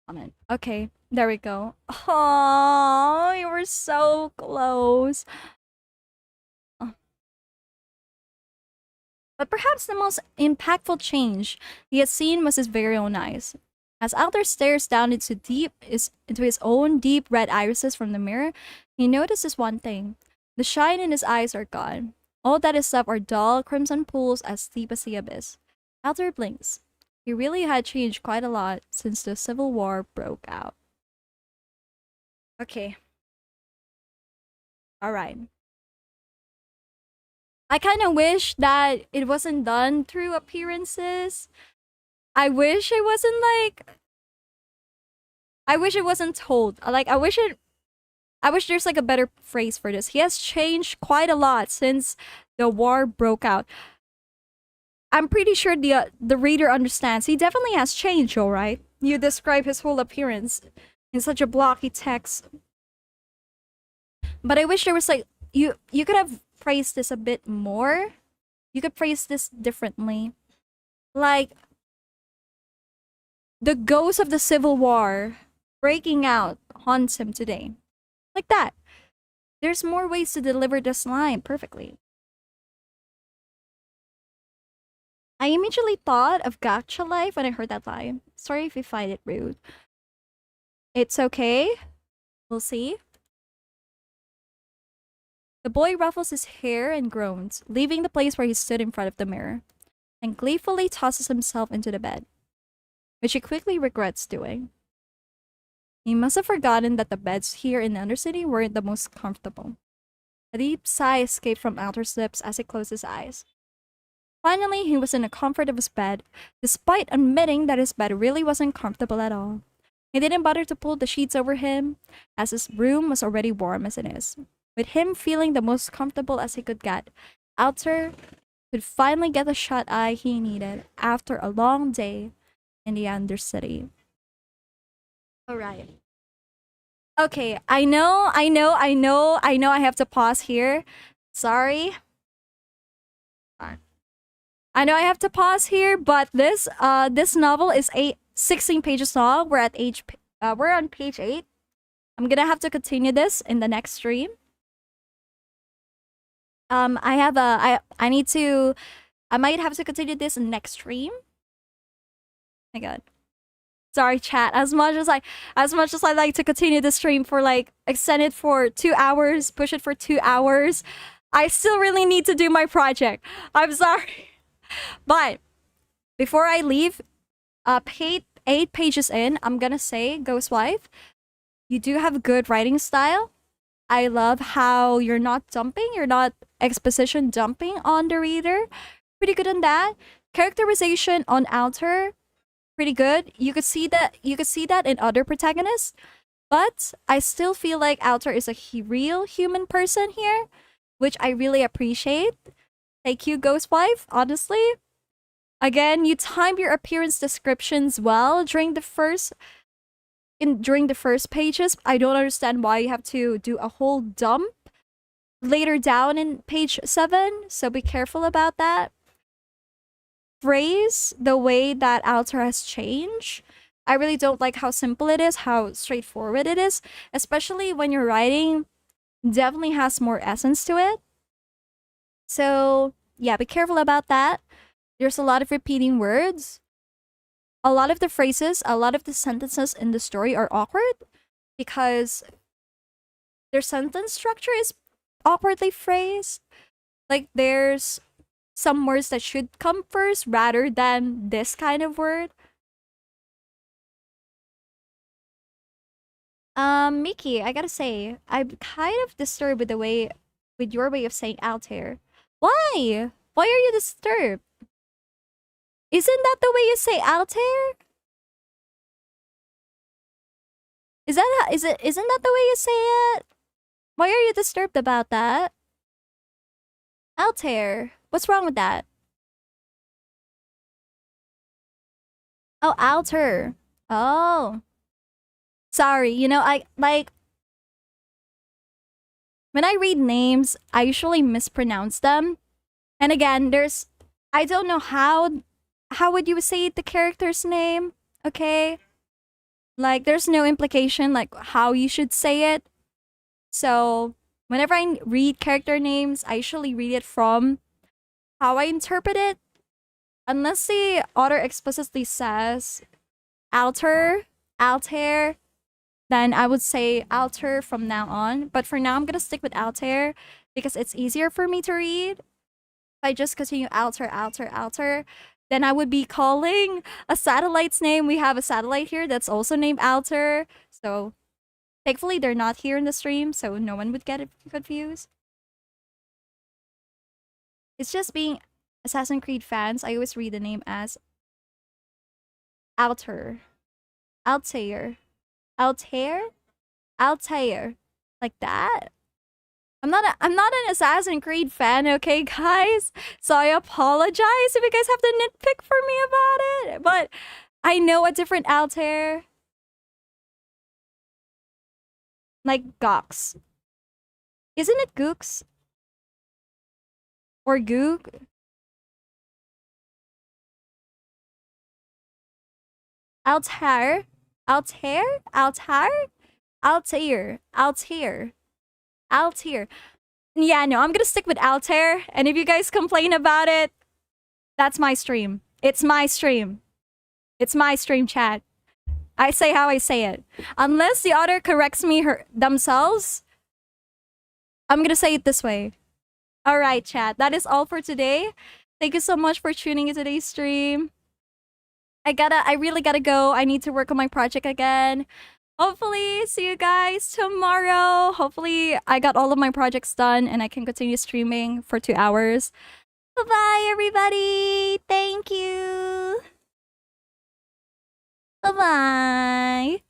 Comment. Okay, there we go. Oh, you were so close. But perhaps the most impactful change he had seen was his very own eyes. As Alder stares down into his own deep red irises from the mirror, he notices one thing. The shine in his eyes are gone. All that is left are dull crimson pools as deep as the abyss. Alder blinks. He really had changed quite a lot since the Civil War broke out. Okay. Alright. I kind of wish that it wasn't done through appearances. I wish it wasn't like... I wish it wasn't told. Like, I wish there's like a better phrase for this. He has changed quite a lot since the war broke out. I'm pretty sure the reader understands. He definitely has changed, alright? You describe his whole appearance in such a blocky text. But I wish there was like... You could have phrased this a bit more. You could phrase this differently. Like... The ghost of the Civil War breaking out haunts him today. Like that. There's more ways to deliver this line perfectly. I immediately thought of Gacha life when I heard that line. Sorry if you find it rude. It's okay. We'll see. The boy ruffles his hair and groans, leaving the place where he stood in front of the mirror, and gleefully tosses himself into the bed, which he quickly regrets doing. He must have forgotten that the beds here in the Undercity weren't the most comfortable. A deep sigh escaped from Alder's lips as he closed his eyes. Finally, he was in the comfort of his bed, despite admitting that his bed really wasn't comfortable at all. He didn't bother to pull the sheets over him, as his room was already warm as it is. With him feeling the most comfortable as he could get, Alter could finally get the shut-eye he needed after a long day in the Undercity. Alright. Okay, I know I have to pause here. Sorry. I know I have to pause here, but this novel is 16 pages long. We're on page 8. I'm gonna have to continue this in the next stream. I might have to continue this in next stream. My god. Sorry, chat. As much as I like to continue the stream for like extend it for 2 hours, push it for 2 hours, I still really need to do my project. I'm sorry. But before I leave, 8 pages in, I'm gonna say, Ghostwife, you do have good writing style. I love how you're not exposition dumping on the reader. Pretty good on that. Characterization on Alter, pretty good. You could see that in other protagonists, but I still feel like Alter is a real human person here, which I really appreciate. Thank you, Ghostwife, honestly. Again, you timed your appearance descriptions well during the first pages. I don't understand why you have to do a whole dump later down in page 7, so be careful about that. Phrase the way that Alter has changed. I really don't like how simple it is, how straightforward it is, especially when you're writing definitely has more essence to it. So yeah, be careful about that. There's a lot of repeating words. A lot of the phrases, a lot of the sentences in the story are awkward because their sentence structure is awkwardly phrased. Like there's some words that should come first rather than this kind of word. Miki, I gotta say, I'm kind of disturbed with your way of saying Altair. Why? Why are you disturbed? Isn't that the way you say Altair? Isn't that the way you say it? Why are you disturbed about that? Altair, what's wrong with that? Oh, outer. Oh. Sorry, you know, I like when I read names, I usually mispronounce them. And again, I don't know how would you say the character's name, okay? Like there's no implication like how you should say it. So, whenever I read character names, I usually read it from how I interpret it. Unless the author explicitly says alter, altair, then I would say alter from now on. But for now, I'm gonna stick with altair because it's easier for me to read. If I just continue alter, alter, alter, then I would be calling a satellite's name. We have a satellite here that's also named Alter. So thankfully, they're not here in the stream, so no one would get it confused. It's just being Assassin's Creed fans, I always read the name as Alter. Altair. Altair? Altair. Like that? I'm not an Assassin's Creed fan, okay, guys? So I apologize if you guys have to nitpick for me about it. But I know a different Altair. Like Gox. Isn't it Gooks? Or Goog? Altair? Altair? Altair? Altair. Altair. Altair. Yeah, no, I'm gonna stick with Altair. And if you guys complain about it, that's my stream. It's my stream. It's my stream, chat. I say how I say it. Unless the author corrects me themselves, I'm gonna say it this way. Alright, chat. That is all for today. Thank you so much for tuning in today's stream. I really gotta go. I need to work on my project again. Hopefully, see you guys tomorrow. Hopefully, I got all of my projects done and I can continue streaming for 2 hours. Bye-bye, everybody. Thank you. Bye-bye.